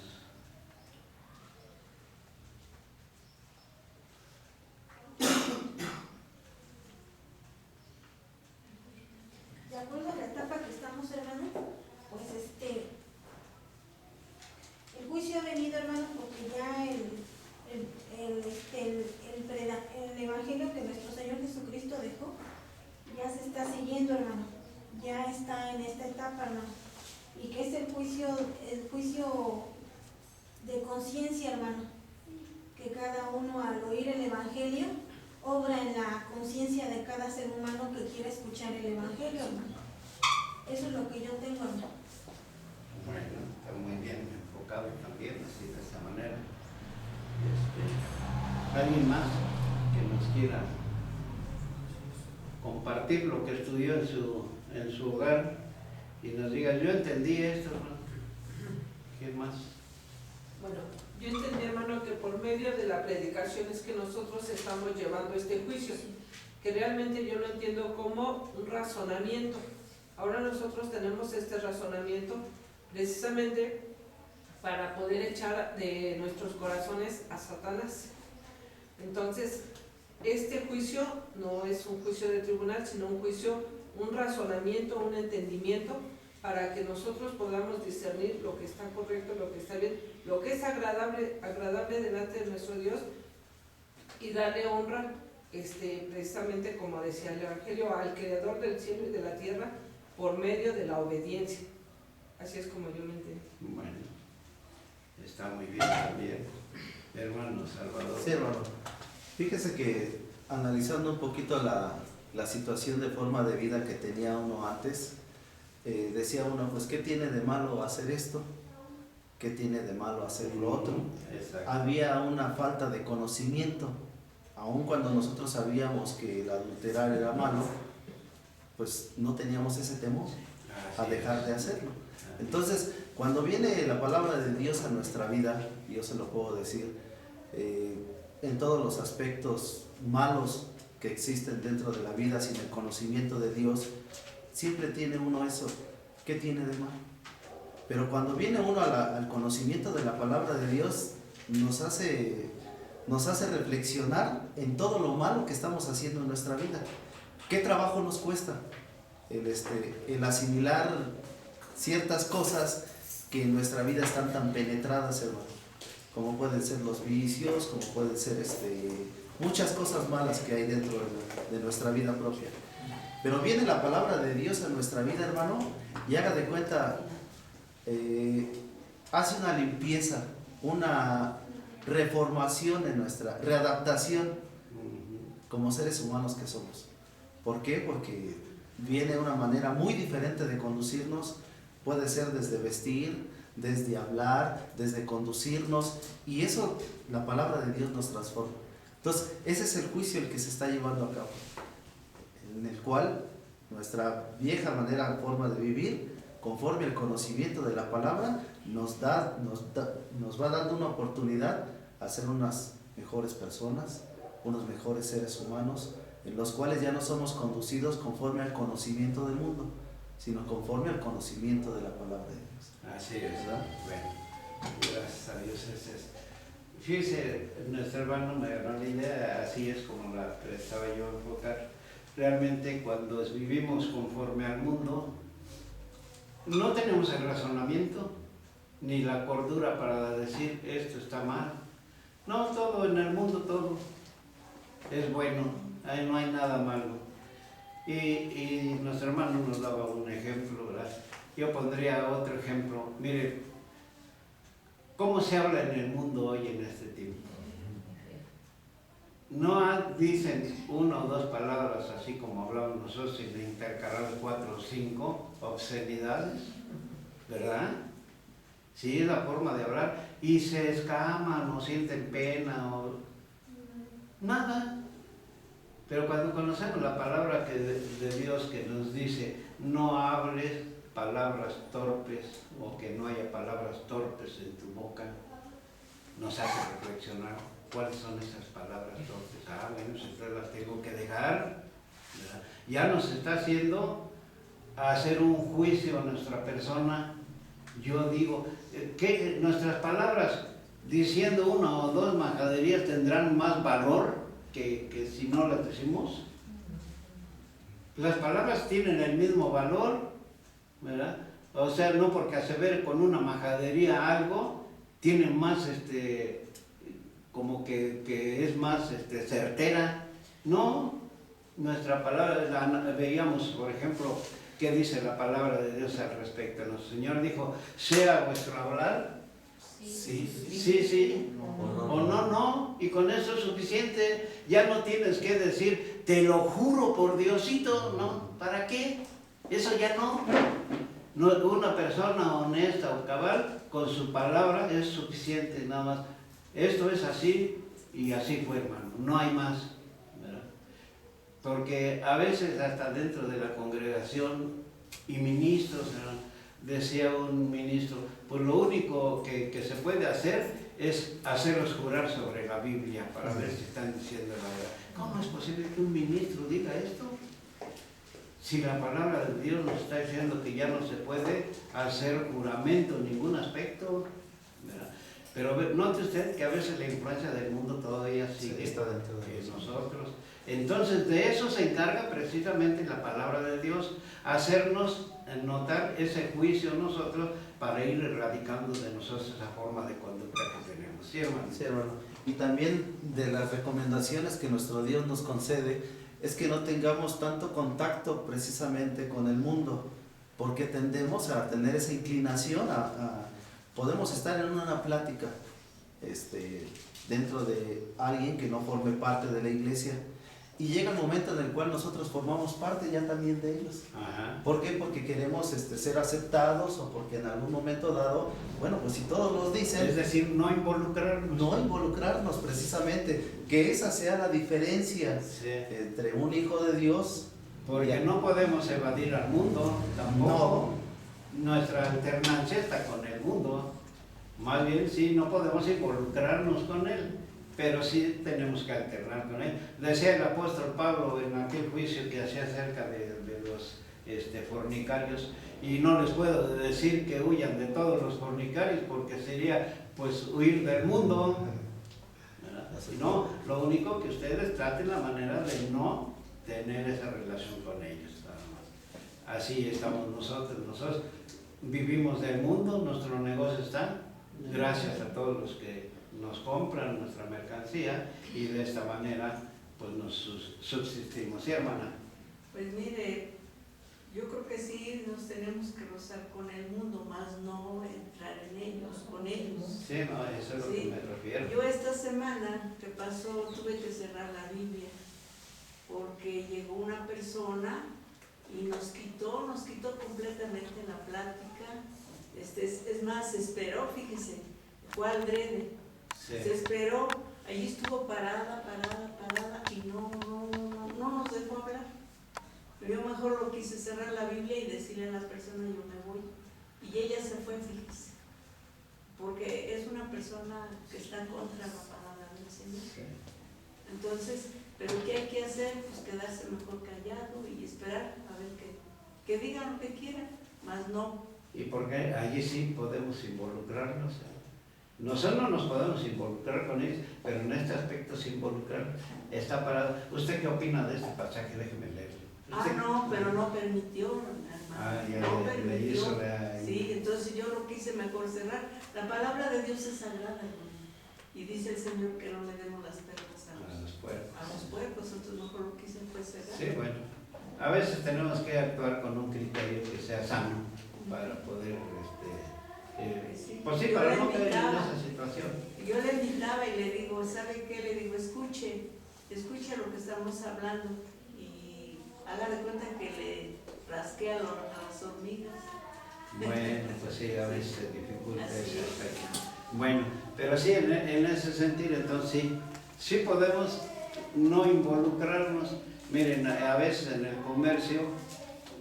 De acuerdo a la etapa que estamos, hermano, pues el juicio ha venido, hermano, porque ya el evangelio que nuestro Señor Jesucristo dejó ya se está siguiendo, hermano, ya está en esta etapa, hermano, y que es el juicio conciencia, hermano, que cada uno al oír el Evangelio obra en la conciencia de cada ser humano que quiere escuchar el Evangelio, hermano. Eso es lo que yo tengo, hermano. Bueno, está muy bien enfocado también, así de esa manera. ¿Alguien más que nos quiera compartir lo que estudió en su hogar y nos diga, yo entendí esto, hermano? ¿Quién más? Bueno, yo entendí, hermano, que por medio de la predicación es que nosotros estamos llevando este juicio, que realmente yo lo entiendo como un razonamiento. Ahora nosotros tenemos este razonamiento precisamente para poder echar de nuestros corazones a Satanás. Entonces, este juicio no es un juicio de tribunal, sino un juicio, un razonamiento, un entendimiento, para que nosotros podamos discernir lo que está correcto, lo que está bien, lo que es agradable delante de nuestro Dios, y darle honra, precisamente como decía el Evangelio, al Creador del cielo y de la tierra, por medio de la obediencia. Así es como yo lo entiendo. Bueno, está muy bien también. Hermano Salvador. Sí, hermano. Fíjese que analizando un poquito la situación de forma de vida que tenía uno antes, decía uno, pues, ¿qué tiene de malo hacer esto? ¿Qué tiene de malo hacer lo otro? Exacto. Había una falta de conocimiento. Aun cuando nosotros sabíamos que el adulterar era malo, pues no teníamos ese temor a dejar de hacerlo. Entonces, cuando viene la palabra de Dios a nuestra vida, yo se lo puedo decir, en todos los aspectos malos que existen dentro de la vida, sin el conocimiento de Dios, siempre tiene uno eso. ¿Qué tiene de malo? Pero cuando viene uno al conocimiento de la palabra de Dios, nos hace reflexionar en todo lo malo que estamos haciendo en nuestra vida. ¿Qué trabajo nos cuesta el asimilar ciertas cosas que en nuestra vida están tan penetradas, hermano? Como pueden ser los vicios, como pueden ser muchas cosas malas que hay dentro de nuestra vida propia. Pero viene la palabra de Dios a nuestra vida, hermano, y haga de cuenta, hace una limpieza, una reformación en nuestra, readaptación como seres humanos que somos. ¿Por qué? Porque viene una manera muy diferente de conducirnos, puede ser desde vestir, desde hablar, desde conducirnos, y eso la palabra de Dios nos transforma. Entonces, ese es el juicio el que se está llevando a cabo, en el cual nuestra vieja forma de vivir, conforme al conocimiento de la palabra, nos va dando una oportunidad a ser unas mejores personas, unos mejores seres humanos, en los cuales ya no somos conducidos conforme al conocimiento del mundo, sino conforme al conocimiento de la palabra de Dios. Así es, ¿verdad? Bueno, gracias a Dios es. Fíjese, nuestro hermano me ganó la idea, así es como la estaba yo a enfocar. Realmente cuando vivimos conforme al mundo, no tenemos el razonamiento ni la cordura para decir esto está mal. No, todo en el mundo, todo es bueno, ahí no hay nada malo. Y nuestro hermano nos daba un ejemplo, ¿verdad? Yo pondría otro ejemplo. Mire, ¿cómo se habla en el mundo hoy en este tiempo? No dicen una o dos palabras así como hablamos nosotros, sino intercalar 4 o 5 obscenidades, ¿verdad? Sí, es la forma de hablar, y se escaman o sienten pena o nada. Pero cuando conocemos la palabra de Dios que nos dice, no hables palabras torpes o que no haya palabras torpes en tu boca, nos hace reflexionar cuáles son esas palabras torpes. Bueno, entonces las tengo que dejar, ¿verdad? Ya nos está haciendo hacer un juicio a nuestra persona. Yo digo que nuestras palabras, diciendo una o dos majaderías, tendrán más valor que si no las decimos. Las palabras tienen el mismo valor, ¿verdad? O sea, no porque asevere con una majadería algo, tiene más, como que es más certera. No, nuestra palabra, veíamos, por ejemplo, qué dice la palabra de Dios al respecto. El Señor dijo, sea vuestro hablar Sí, o no, y con eso es suficiente. Ya no tienes que decir, te lo juro por Diosito, ¿no? ¿Para qué? Eso ya no. Una persona honesta o cabal, con su palabra es suficiente, nada más. Esto es así, y así fue, hermano, no hay más, ¿verdad? Porque a veces hasta dentro de la congregación y ministros, ¿verdad? Decía un ministro, pues lo único que se puede hacer es hacerlos jurar sobre la Biblia para ver si están diciendo la verdad. ¿Cómo es posible que un ministro diga esto? Si la palabra de Dios nos está diciendo que ya no se puede hacer juramento en ningún aspecto, ¿verdad? Pero note usted que a veces la influencia del mundo todavía sigue está dentro de nosotros. Entonces de eso se encarga precisamente la palabra de Dios, hacernos notar ese juicio nosotros para ir erradicando de nosotros esa forma de conducta que tenemos. ¿Sí, hermano? Sí, hermano. Y también de las recomendaciones que nuestro Dios nos concede es que no tengamos tanto contacto precisamente con el mundo, porque tendemos a tener esa inclinación podemos estar en una plática dentro de alguien que no forme parte de la iglesia, y llega el momento en el cual nosotros formamos parte ya también de ellos. Ajá. ¿Por qué? Porque queremos ser aceptados, o porque en algún momento dado, bueno, pues si todos los dicen, Es decir, no involucrarnos. no involucrarnos precisamente, que esa sea la diferencia Sí. entre un hijo de Dios. Porque no podemos evadir al mundo tampoco. Nuestra alternancia está con el mundo. Más bien, sí, no podemos involucrarnos con él, pero sí tenemos que alternar con él. Decía el apóstol Pablo en aquel juicio que hacía acerca de los fornicarios, y no les puedo decir que huyan de todos los fornicarios, porque sería pues huir del mundo. No, lo único que ustedes traten la manera de no tener esa relación con ellos, nada más. Así estamos nosotros vivimos del mundo, nuestro negocio está, gracias a todos los que nos compran nuestra mercancía, y de esta manera pues nos subsistimos. ¿Sí, hermana? Pues mire, yo creo que sí nos tenemos que rozar con el mundo, más no entrar en ellos, con ellos. Sí, no, eso es lo que me refiero. Yo esta semana que pasó tuve que cerrar la Biblia porque llegó una persona y nos quitó completamente la plática. Es más, se esperó, fíjese, fue al drede. Sí. Se esperó, allí estuvo parada y no nos dejó hablar. Pero yo mejor lo quise cerrar la Biblia y decirle a la persona, yo me voy. Y ella se fue, fíjese, porque es una persona que está contra la palabra del Señor. Sí. Entonces, ¿pero qué hay que hacer? Pues quedarse mejor callado y esperar a ver que digan lo que quieran, más no. ¿Y por qué? Allí sí podemos involucrarnos. Nosotros no nos podemos involucrar con ellos, pero en este aspecto se involucrar. Está parado. ¿Usted qué opina de este pasaje? Déjeme leerlo. No, pero no permitió, hermano. Ya no le permitió. hizo Sí, entonces yo lo quise mejor cerrar. La palabra de Dios es sagrada, hermano. Y dice el Señor que no le demos las perlas a los puercos. a los puercos, entonces mejor lo quise pues cerrar. Sí, bueno. A veces tenemos que actuar con un criterio que sea sano para poder, pues sí, para no caer en esa situación. Yo le invitaba y le digo, ¿sabe qué? Le digo, escuche lo que estamos hablando y haga de cuenta que le rasquea a las hormigas. Bueno, pues sí, a veces se dificulta Así ese es. aspecto. Bueno, pero sí, en ese sentido, entonces sí podemos no involucrarnos. Miren, a veces en el comercio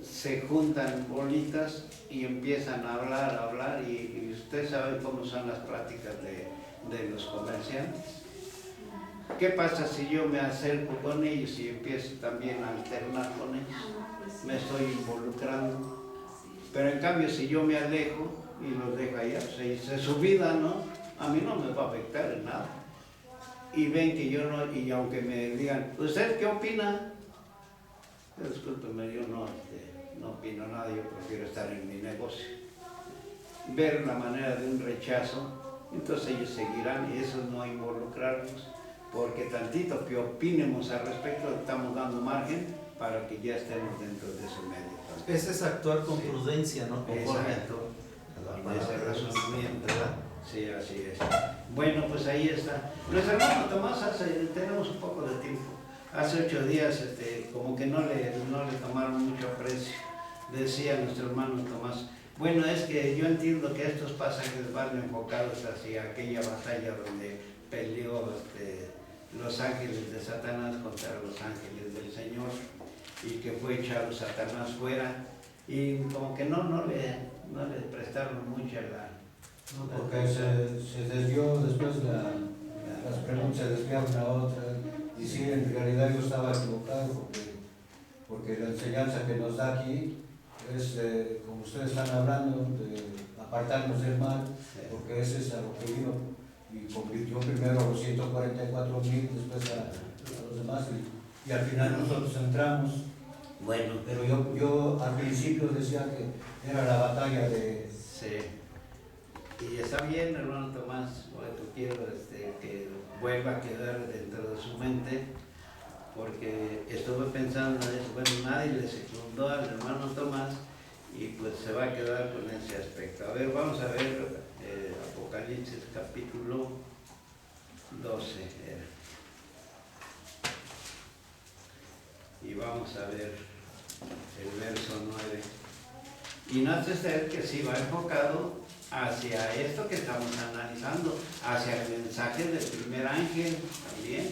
se juntan bolitas y empiezan a hablar y ustedes saben cómo son las prácticas de los comerciantes. ¿Qué pasa si yo me acerco con ellos y empiezo también a alternar con ellos? Me estoy involucrando. Pero en cambio, si yo me alejo y los dejo allá, pues es su vida, ¿no? A mí no me va a afectar en nada. Y ven que yo no, y aunque me digan, ¿usted qué opina? Discúlpeme, yo no opino nada, yo prefiero estar en mi negocio. Ver la manera de un rechazo, entonces ellos seguirán, y eso es no involucrarnos, porque tantito que opinemos al respecto, estamos dando margen para que ya estemos dentro de ese medio. Ese es actuar con prudencia, ¿no? Conforme Exacto. a la En palabra ese de Dios, razonamiento, ¿verdad? Sí, así es. Bueno, pues ahí está. Nuestro hermano Tomás, tenemos un poco de tiempo. Hace 8 días, como que no le tomaron mucho aprecio. Decía nuestro hermano Tomás, bueno, es que yo entiendo que estos pasajes van enfocados hacia aquella batalla donde peleó los ángeles de Satanás contra los ángeles del Señor y que fue echado Satanás fuera. Y como que no le prestaron mucha No, porque se desvió después las preguntas, se desviaron a otra. Y sí, en realidad yo estaba equivocado, porque la enseñanza que nos da aquí es, como ustedes están hablando, de apartarnos del mal, porque ese es a lo que vino y convirtió primero a los 144,000, después a los demás, y al final nosotros entramos. Bueno, Pero yo al principio decía que era la batalla de... sí. Y está bien, hermano Tomás, yo quiero que vuelva a quedar dentro de su mente, porque estuve pensando en eso. Bueno, nadie le secundó al hermano Tomás y pues se va a quedar con ese aspecto. A ver, vamos a ver Apocalipsis capítulo 12. Y vamos a ver el verso 9. Y note usted que sí va enfocado hacia esto que estamos analizando, hacia el mensaje del primer ángel también.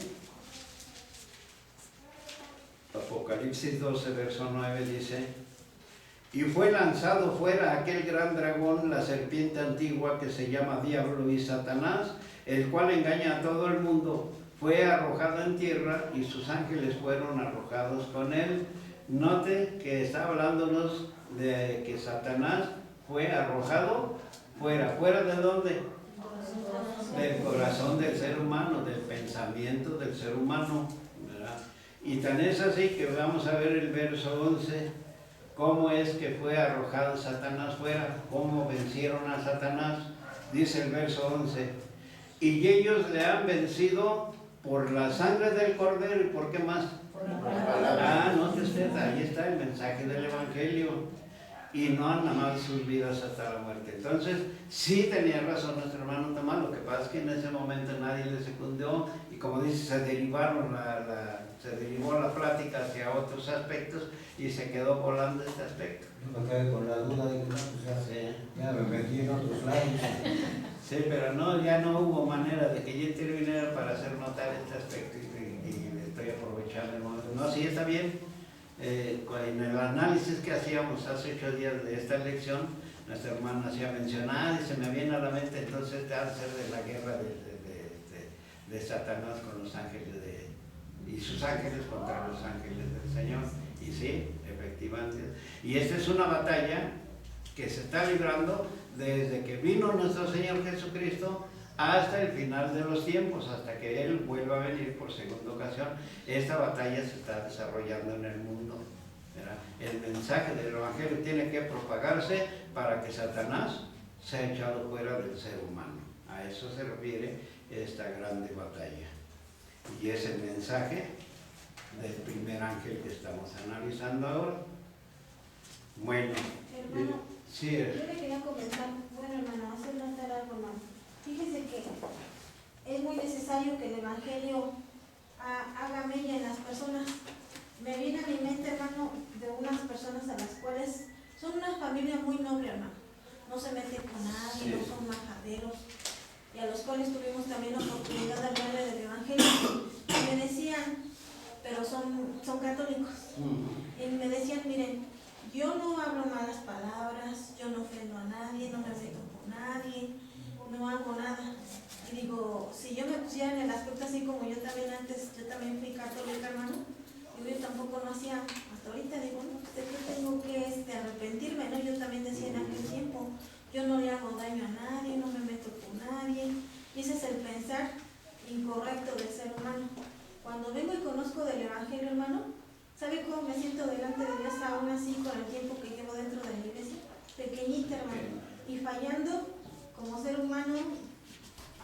Apocalipsis 12, verso 9 dice: y fue lanzado fuera aquel gran dragón, la serpiente antigua que se llama Diablo y Satanás, el cual engaña a todo el mundo. Fue arrojado en tierra y sus ángeles fueron arrojados con él. Note que está hablándonos de que Satanás fue arrojado fuera. ¿Fuera de dónde? Del corazón del ser humano, del pensamiento del ser humano, ¿verdad? Y tan es así que vamos a ver el verso 11, cómo es que fue arrojado Satanás fuera, cómo vencieron a Satanás. Dice el verso 11, y ellos le han vencido por la sangre del Cordero. ¿Y por qué más? Note usted, ahí está el mensaje del Evangelio. Y no han amado sus vidas hasta la muerte. Entonces, sí tenía razón nuestro hermano Tomás. Lo que pasa es que en ese momento nadie le secundó y, como dice, se derivó la plática hacia otros aspectos y se quedó volando este aspecto. Yo me quedé con la duda, dije, no, pues ya me metí en otros lados. Sí, pero no, ya no hubo manera de que yo interviniera para hacer notar este aspecto y estoy aprovechando el momento. No, sí, está bien. En el análisis que hacíamos hace 8 días de esta lección, nuestra hermana hacía mencionar y se me viene a la mente entonces el cáncer de la guerra de Satanás con los ángeles y sus ángeles contra los ángeles del Señor. Y sí, efectivamente. Y esta es una batalla que se está librando desde que vino nuestro Señor Jesucristo hasta el final de los tiempos, hasta que Él vuelva a venir por segunda ocasión. Esta batalla se está desarrollando en el mundo, ¿verdad? El mensaje del Evangelio tiene que propagarse para que Satanás sea echado fuera del ser humano. A eso se refiere esta grande batalla. Y es el mensaje del primer ángel que estamos analizando ahora. Bueno, Hermano, sí, yo le quería comentar, bueno hermano, hacer notar algo, hermano. Fíjese que es muy necesario que el Evangelio haga mella en las personas. Me viene a mi mente, hermano, de unas personas a las cuales son una familia muy noble, hermano. No se meten con nadie, no son majaderos, y a los cuales tuvimos también la oportunidad de hablarle del Evangelio. Y me decían, pero son católicos, y me decían, miren, yo no hablo malas palabras, yo no ofendo a nadie, no me meto con nadie, no hago nada. Y digo, si yo me pusiera en el aspecto así como yo también fui católica, hermano, yo tampoco no hacía, hasta ahorita digo, no, pues de qué tengo que arrepentirme, ¿no? Yo también decía en aquel tiempo, yo no le hago daño a nadie, no me meto con nadie. Y ese es el pensar incorrecto del ser humano. Cuando vengo y conozco del Evangelio, hermano, ¿sabe cómo me siento delante de Dios aún así con el tiempo que llevo dentro de la iglesia? Pequeñita, hermano, y fallando como ser humano.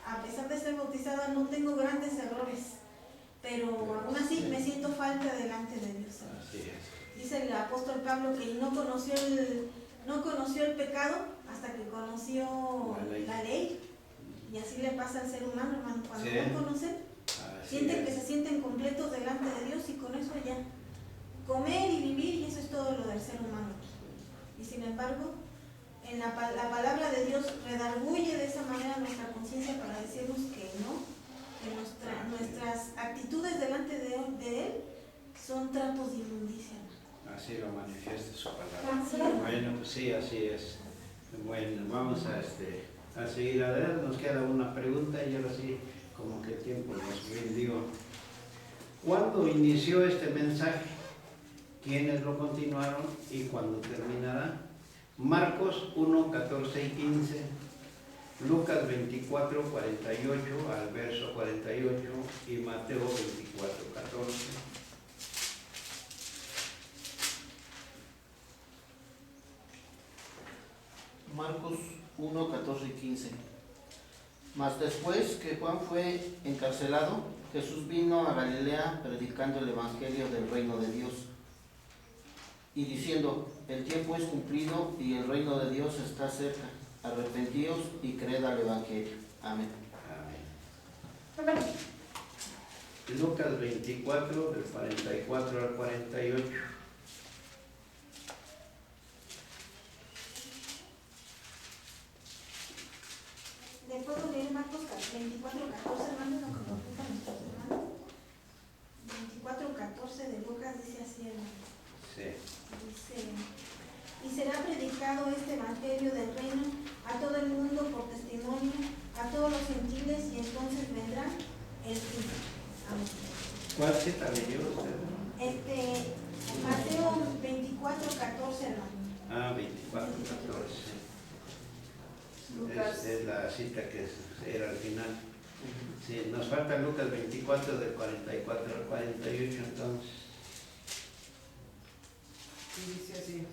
A pesar de ser bautizada, no tengo grandes errores, pero aún así me siento falta delante de Dios. Dice el apóstol Pablo que no conoció el pecado hasta que conoció la ley. Y así le pasa al ser humano, hermano, cuando Sí. no conocen, Así sienten que es. se sienten completos delante de Dios y con eso ya comer y vivir, y eso es todo lo del ser humano. Y sin embargo, en la palabra de Dios redarguye de esa manera nuestra conciencia para decirnos que no, que nuestras actitudes delante de Él son tratos de inmundicia. Así lo manifiesta su palabra. Así es. Bueno, pues sí, así es. Bueno, vamos a seguir adelante. Nos queda una pregunta y ahora sí, como que el tiempo nos rindió. ¿Cuándo inició este mensaje? ¿Quiénes lo continuaron y cuándo terminará? Marcos 1, 14 y 15, Lucas 24, 48 al verso 48 y Mateo 24, 14. Marcos 1, 14 y 15. Mas después que Juan fue encarcelado, Jesús vino a Galilea predicando el evangelio del reino de Dios y diciendo: el tiempo es cumplido y el reino de Dios está cerca. Arrepentíos y creed al evangelio. Amén. Amén. Lucas 24, del 44 al 48. ¿Le puedo leer Marcos 24, 14, hermano? Lo que nos apuntan nuestros hermanos. 24, 14 de Lucas dice así, hermano. Sí. Dice: y será predicado este evangelio del reino a todo el mundo por testimonio, a todos los gentiles, y entonces vendrá el fin. Amén. ¿Cuál cita leyó usted? Mateo 24, 14, hermano. Ah, 24, 14. Lucas. Es la cita que era al final. Sí, nos falta Lucas 24, del 44 al 48, entonces. Y dice así: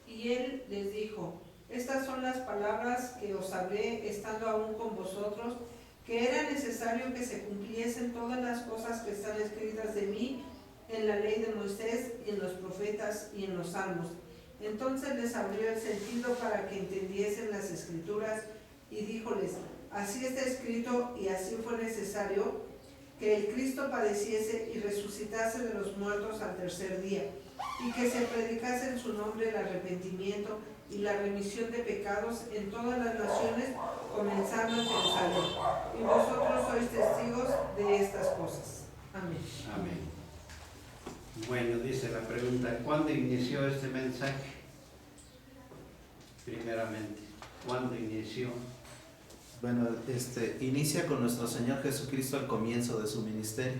y él les dijo: estas son las palabras que os hablé estando aún con vosotros, que era necesario que se cumpliesen todas las cosas que están escritas de mí en la ley de Moisés, y en los profetas y en los salmos. Entonces les abrió el sentido para que entendiesen las escrituras, y díjoles: así está escrito y así fue necesario que el Cristo padeciese y resucitase de los muertos al tercer día, y que se predicase en su nombre el arrepentimiento y la remisión de pecados en todas las naciones, comenzando en Jerusalén. Y vosotros sois testigos de estas cosas. Amén. Amén. Bueno, dice la pregunta: ¿cuándo inició este mensaje? Primeramente, ¿cuándo inició? Bueno, inicia con nuestro Señor Jesucristo al comienzo de su ministerio,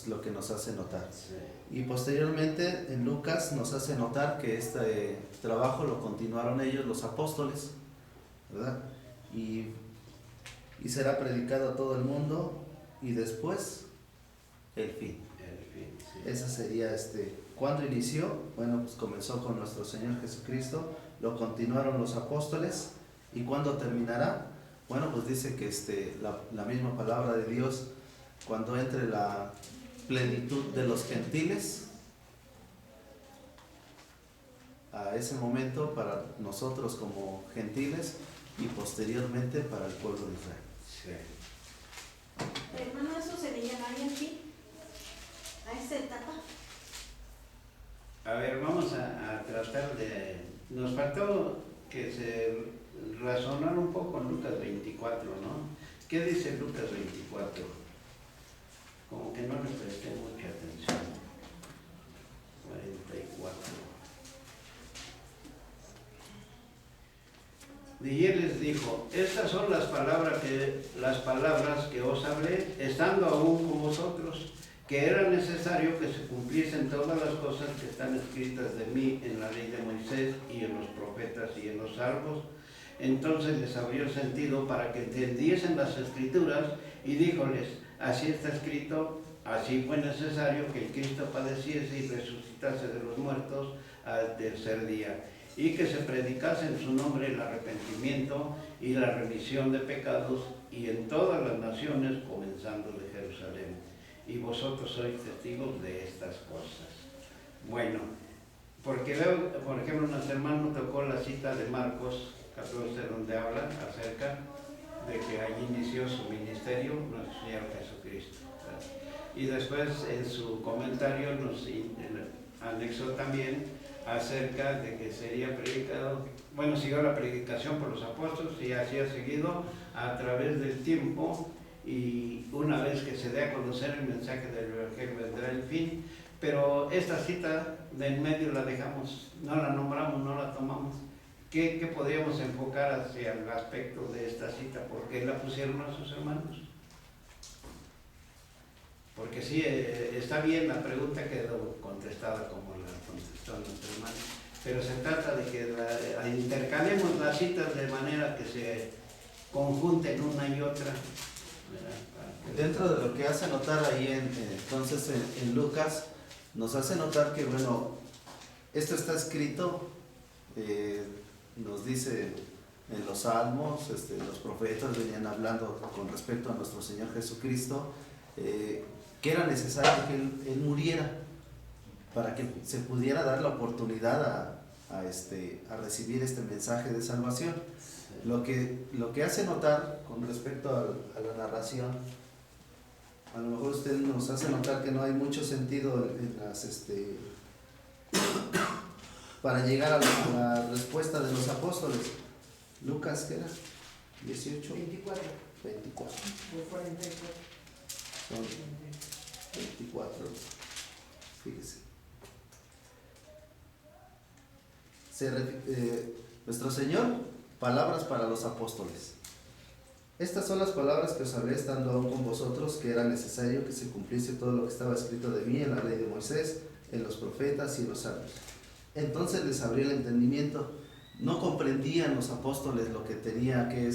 lo que nos hace notar. Sí. Y posteriormente en Lucas nos hace notar que este trabajo lo continuaron ellos, los apóstoles, ¿verdad? Y será predicado a todo el mundo, y después el fin. El fin, sí. Ese sería ¿cuándo inició? Bueno, pues comenzó con nuestro Señor Jesucristo, lo continuaron los apóstoles. ¿Y cuándo terminará? Bueno, pues dice que la misma palabra de Dios, cuando entre la plenitud de los gentiles, a ese momento para nosotros como gentiles, y posteriormente para el pueblo de Israel. Sí. Hermano, ¿eso se le llamaría fin a esa etapa? A ver, vamos a tratar de... Nos faltó que se razonara un poco en Lucas 24, ¿no? ¿Qué dice Lucas 24? Como que no le presté mucha atención. 44. Y él les dijo: estas son las palabras que os hablé, estando aún con vosotros, que era necesario que se cumpliesen todas las cosas que están escritas de mí en la ley de Moisés y en los profetas y en los salmos. Entonces les abrió el sentido para que entendiesen las escrituras, y díjoles: así está escrito, así fue necesario que el Cristo padeciese y resucitase de los muertos al tercer día, y que se predicase en su nombre el arrepentimiento y la remisión de pecados, y en todas las naciones, comenzando de Jerusalén. Y vosotros sois testigos de estas cosas. Bueno, porque veo, por ejemplo, nuestro hermano tocó la cita de Marcos 14, donde habla acerca de que allí inició su ministerio nuestro Señor Jesucristo, ¿verdad? Y después en su comentario nos anexó también acerca de que sería predicado, bueno, siguió la predicación por los apóstoles y así ha seguido a través del tiempo, y una vez que se dé a conocer el mensaje del Evangelio vendrá el fin. Pero esta cita de en medio la dejamos, no la nombramos, no la tomamos. ¿Qué podríamos enfocar hacia el aspecto de esta cita? ¿Por qué la pusieron nuestros hermanos? Porque sí, está bien, la pregunta quedó contestada como la contestó nuestro hermano, pero se trata de que intercalemos las citas de manera que se conjunten una y otra, ¿verdad? Dentro de lo que hace notar ahí entonces en Lucas, nos hace notar que, bueno, esto está escrito, nos dice en los salmos, los profetas venían hablando con respecto a nuestro Señor Jesucristo, que era necesario que Él muriera para que se pudiera dar la oportunidad a recibir este mensaje de salvación. Lo que hace notar con respecto a la narración, a lo mejor usted nos hace notar que no hay mucho sentido en las para llegar a la respuesta de los apóstoles. Lucas, ¿qué era? 18. 24. 24. O 44. Son 24. Fíjese. Nuestro Señor, palabras para los apóstoles. Estas son las palabras que os hablé estando aún con vosotros, que era necesario que se cumpliese todo lo que estaba escrito de mí en la ley de Moisés, en los profetas y en los salmos. Entonces les abrí el entendimiento. No comprendían los apóstoles lo que tenía que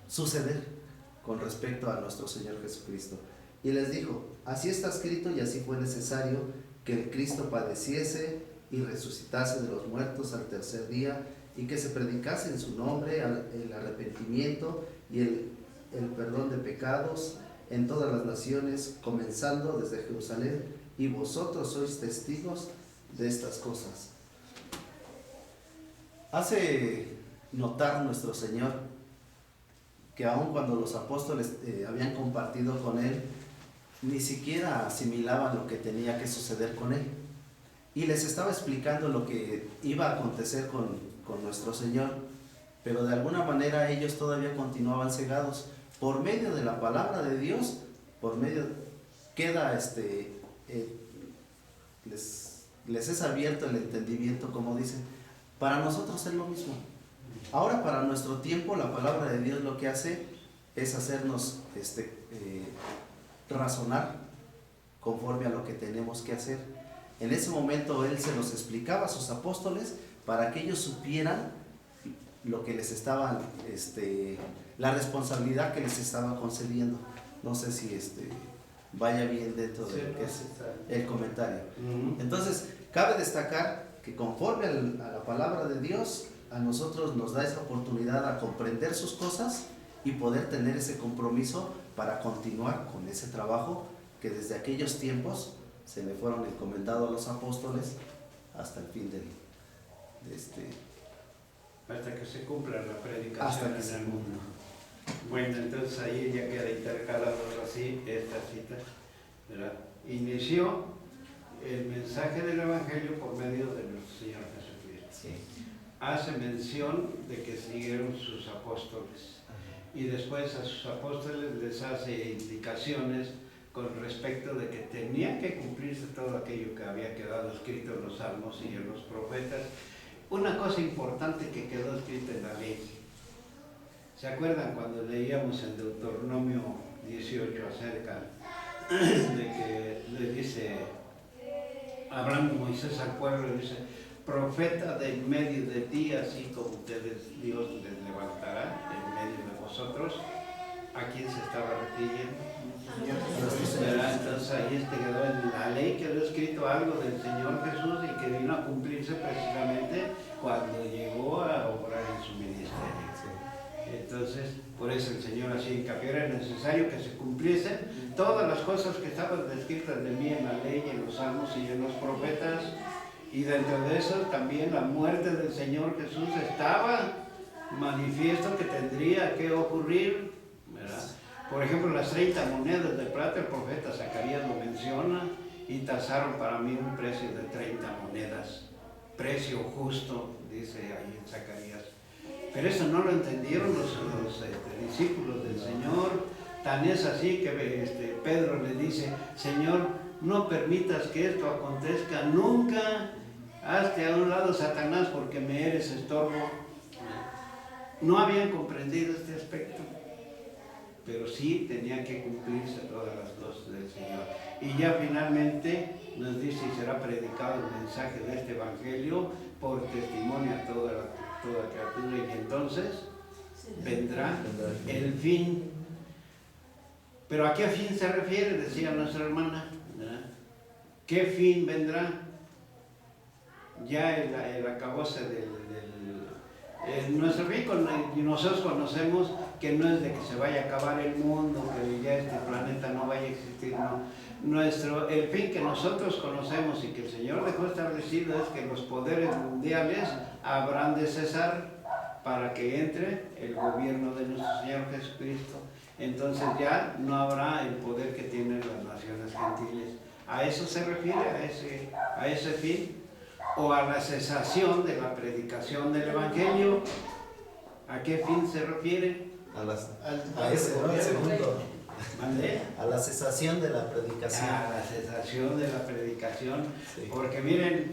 suceder con respecto a nuestro Señor Jesucristo. Y les dijo, así está escrito y así fue necesario que el Cristo padeciese y resucitase de los muertos al tercer día, y que se predicase en su nombre el arrepentimiento y el perdón de pecados en todas las naciones, comenzando desde Jerusalén, y vosotros sois testigos de estas cosas. Hace notar nuestro Señor que aun cuando los apóstoles habían compartido con Él, ni siquiera asimilaban lo que tenía que suceder con Él. Y les estaba explicando lo que iba a acontecer con nuestro Señor, pero de alguna manera ellos todavía continuaban cegados. Por medio de la palabra de Dios, queda les es abierto el entendimiento, como dicen. Para nosotros es lo mismo. Ahora, para nuestro tiempo, la palabra de Dios lo que hace es hacernos razonar conforme a lo que tenemos que hacer. En ese momento Él se los explicaba a sus apóstoles para que ellos supieran lo que les estaban, la responsabilidad que les estaba concediendo. No sé si vaya bien dentro de lo que es el comentario. Entonces, cabe destacar que conforme a la palabra de Dios, a nosotros nos da esa oportunidad a comprender sus cosas y poder tener ese compromiso para continuar con ese trabajo que desde aquellos tiempos se le fueron encomendados a los apóstoles hasta el fin hasta que se cumpla la predicación en el mundo. Bueno, entonces ahí ya queda intercalado así esta cita, ¿verdad? Inició el mensaje del Evangelio por medio de nuestro Señor Jesucristo. Sí. Hace mención de que siguieron sus apóstoles, y después a sus apóstoles les hace indicaciones con respecto de que tenía que cumplirse todo aquello que había quedado escrito en los salmos y en los profetas. Una cosa importante que quedó escrita en la ley. ¿Se acuerdan cuando leíamos en Deuteronomio 18 acerca de que le dice, hablando Moisés al pueblo, le dice, profeta de en medio de ti, así como ustedes, Dios les levantará en medio de vosotros? ¿A quién se estaba refiriendo? Entonces ahí quedó en la ley, quedó escrito algo del Señor Jesús y que vino a cumplirse precisamente cuando llegó a obrar en su ministerio. Entonces, por eso el Señor así hincapié, era necesario que se cumpliesen todas las cosas que estaban descritas de mí en la ley, en los salmos y en los profetas, y dentro de eso también la muerte del Señor Jesús estaba manifiesto que tendría que ocurrir, ¿verdad? Por ejemplo, las 30 monedas de plata, el profeta Zacarías lo menciona, y tasaron para mí un precio de 30 monedas, precio justo, dice ahí en Zacarías. Pero eso no lo entendieron los discípulos del Señor. Tan es así que Pedro le dice: Señor, no permitas que esto acontezca nunca, hazte a un lado, Satanás, porque me eres estorbo. No habían comprendido este aspecto, pero sí tenía que cumplirse todas las cosas del Señor. Y ya finalmente nos dice: y será predicado el mensaje de este evangelio por testimonio a toda criatura, y entonces vendrá el fin. Pero ¿a qué fin se refiere? Decía nuestra hermana, ¿verdad? ¿Qué fin vendrá? Ya el acabose nuestro fin, y nosotros conocemos que no es de que se vaya a acabar el mundo, que ya este planeta no vaya a existir, no. El fin que nosotros conocemos y que el Señor dejó establecido es que los poderes mundiales habrán de cesar para que entre el gobierno de nuestro Señor Jesucristo. Entonces ya no habrá el poder que tienen las naciones gentiles. ¿A eso se refiere? ¿A ese fin? ¿O a la cesación de la predicación del Evangelio? ¿A qué fin se refiere? A ese punto. ¿Vale? A la cesación de la predicación. A la cesación de la predicación. Sí. Porque miren,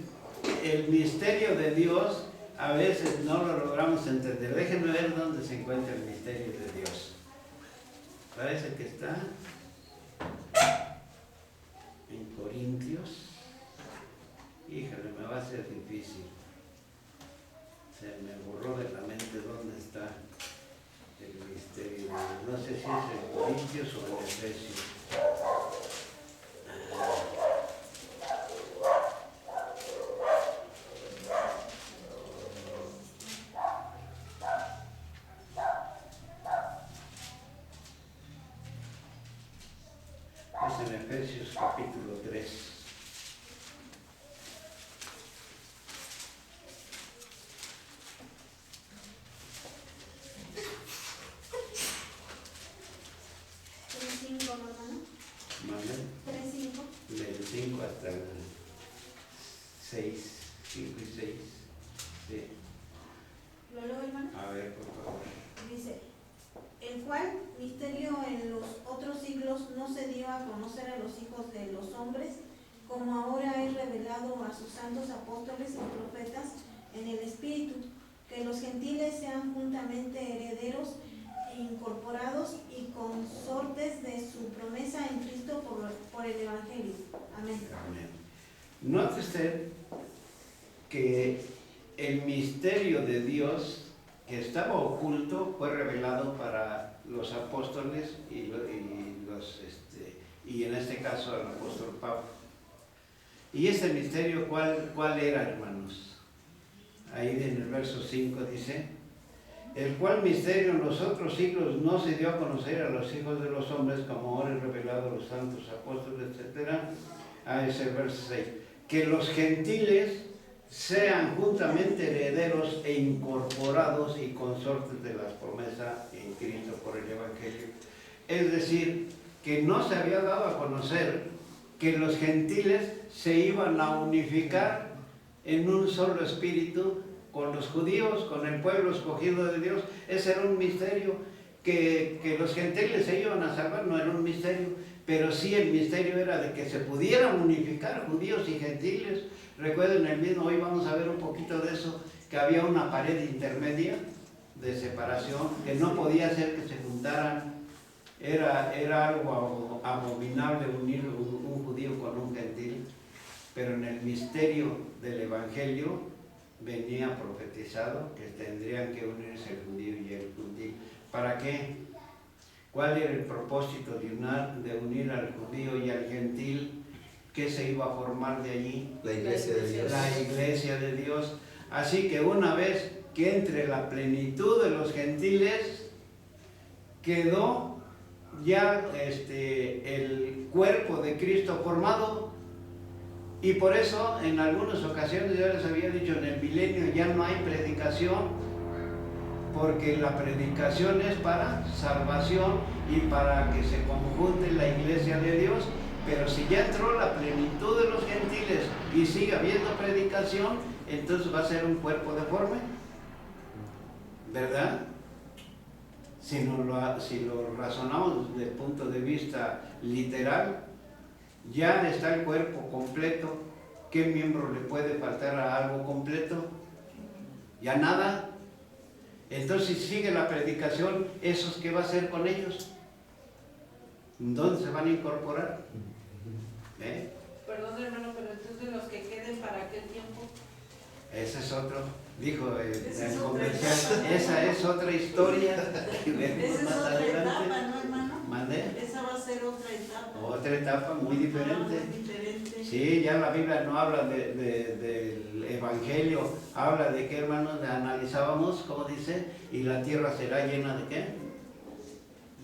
el misterio de Dios a veces no lo logramos entender. Déjenme ver dónde se encuentra el misterio de Dios. Parece que está en Corintios. Híjole, me va a ser difícil. Se me borró de la mente dónde está el misterio. No sé si es en Corintios o en Efesios. Es en Efesios capítulo 3. Del 5 hasta el 6, 5 y 6. Sí. ¿Lo leo, hermano? A ver, por favor. Dice: el cual misterio en los otros siglos no se dio a conocer a los hijos de los hombres, como ahora es revelado a sus santos apóstoles y profetas en el Espíritu, que los gentiles sean juntamente herederos e incorporados y consortes de su promesa en Cristo por el Evangelio. Amén. Amén. Note usted que el misterio de Dios que estaba oculto fue revelado para los apóstoles y en este caso al apóstol Pablo. ¿Y este misterio cuál era, hermanos? Ahí en el verso 5 dice: el cual misterio en los otros siglos no se dio a conocer a los hijos de los hombres, como ahora es revelado a los santos apóstoles, etc. A ese verso 6. Que los gentiles sean juntamente herederos e incorporados y consortes de las promesas en Cristo por el Evangelio. Es decir, que no se había dado a conocer que los gentiles se iban a unificar en un solo espíritu con los judíos, con el pueblo escogido de Dios. Ese era un misterio. Que los gentiles se iban a salvar no era un misterio, pero sí el misterio era de que se pudieran unificar judíos y gentiles. Recuerden el mismo, hoy vamos a ver un poquito de eso, que había una pared intermedia de separación, que no podía ser que se juntaran. Era algo abominable unir un judío con un gentil, pero en el misterio del Evangelio venía profetizado que tendrían que unirse el judío y el gentil. ¿Para qué? ¿Cuál era el propósito de unir al judío y al gentil? ¿Qué se iba a formar de allí? La iglesia de Dios. La iglesia de Dios. Así que una vez que entre la plenitud de los gentiles, quedó ya el cuerpo de Cristo formado. Y por eso en algunas ocasiones yo les había dicho, en el milenio ya no hay predicación, porque la predicación es para salvación y para que se conjunte la iglesia de Dios. Pero si ya entró la plenitud de los gentiles y sigue habiendo predicación, entonces va a ser un cuerpo deforme, ¿verdad? Si lo razonamos desde el punto de vista literal, ya está el cuerpo completo. ¿Qué miembro le puede faltar a algo completo? Ya nada. Entonces, si sigue la predicación, ¿esos qué va a hacer con ellos? ¿Dónde se van a incorporar? Perdón, hermano, pero entonces los que queden para aquel tiempo. Ese es otro, dijo Esa el es comercial, esa es otra historia que veremos Esa es más otra adelante. etapa, ¿no, hermano? ¿Mandé? Esa va a ser otra etapa. Otra etapa muy diferente. Muy diferente. Sí, ya la Biblia no habla del Evangelio, habla de qué, hermanos, analizábamos, ¿cómo dice? Y la tierra será llena de qué?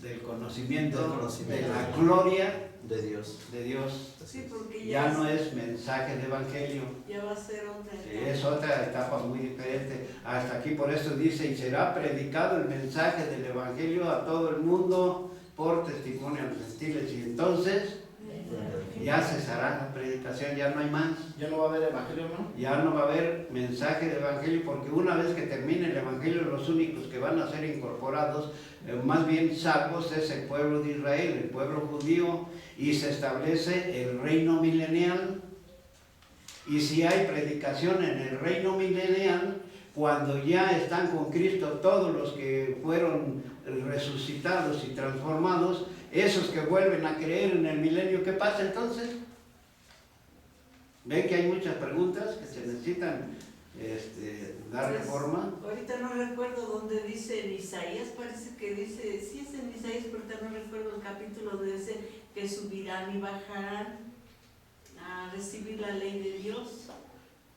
Del conocimiento, de la gloria de Dios. de Dios. Sí, porque Ya no es mensaje de Evangelio. Ya va a ser otra Sí, etapa. es otra etapa muy diferente. Hasta aquí por eso dice, y será predicado el mensaje del Evangelio a todo el mundo por testimonio a los gentiles. Y entonces ya cesará la predicación, ya no hay más. ¿Ya no va a haber evangelio, hermano? Ya no va a haber mensaje de Evangelio, porque una vez que termine el Evangelio, los únicos que van a ser incorporados, más bien salvos, es el pueblo de Israel, el pueblo judío, y se establece el reino milenial. Y si hay predicación en el reino milenial, cuando ya están con Cristo todos los que fueron resucitados y transformados, esos que vuelven a creer en el milenio, ¿qué pasa entonces? Ven que hay muchas preguntas que se necesitan darle Pues, forma. Ahorita no recuerdo dónde dice en Isaías, parece que dice, sí es en Isaías, pero ahorita no recuerdo el capítulo donde dice que subirán y bajarán a recibir la ley de Dios.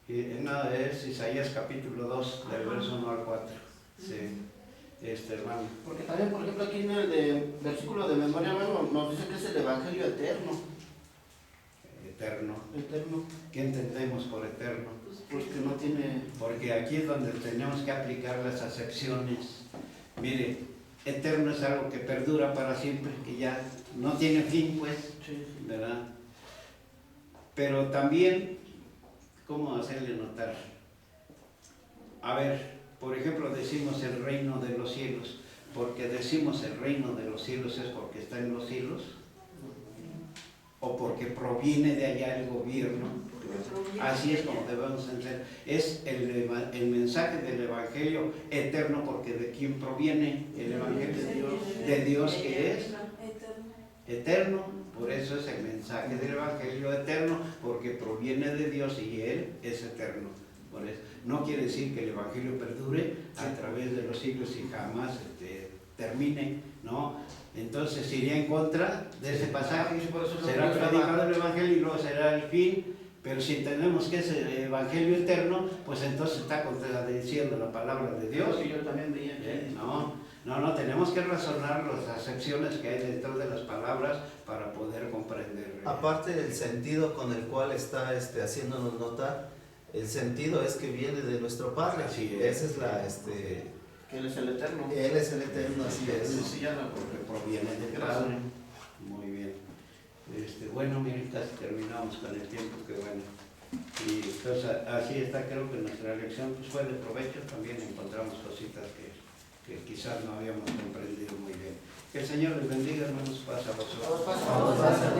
No, es Isaías capítulo 2, del verso 1 al 4. Sí, hermano. Porque también, por ejemplo, aquí en el versículo de memoria, hermano, nos dice que es el evangelio eterno. Eterno. Eterno. ¿Qué entendemos por eterno? Pues que no tiene... Porque aquí es donde tenemos que aplicar las acepciones. Mire, eterno es algo que perdura para siempre, que ya no tiene fin, pues, ¿verdad? Pero también, ¿cómo hacerle notar? A ver, por ejemplo, decimos el reino de los cielos. Porque decimos el reino de los cielos es porque está en los cielos, o porque proviene de allá el gobierno. Así es como debemos entender. Es el mensaje del Evangelio eterno, porque ¿de quién proviene el Evangelio? De Dios. De Dios, que es Eterno. eterno. Por eso es el mensaje del Evangelio eterno, porque proviene de Dios y Él es eterno. Por eso, no quiere decir que el Evangelio perdure a través de los siglos y jamás termine, ¿no? Entonces iría en contra de ese pasaje. Será predicado el Evangelio y luego será el fin. Pero si entendemos que es el Evangelio eterno, pues entonces está contradiciendo la palabra de Dios. Yo también veía que... No, tenemos que razonar las acepciones que hay dentro de las palabras para poder comprender. Aparte del sentido con el cual está haciéndonos notar, el sentido es que viene de nuestro Padre. Así es. Esa es la... Que Él es el eterno. Él es el eterno, así es. Porque proviene del Padre. Muy bien. Bueno, miren, casi terminamos con el tiempo, que bueno. Y entonces así está, creo que nuestra lección pues, fue de provecho. También encontramos cositas que quizás no habíamos comprendido muy bien. Que el Señor les bendiga, hermanos. Pasa a vosotros. Pasa.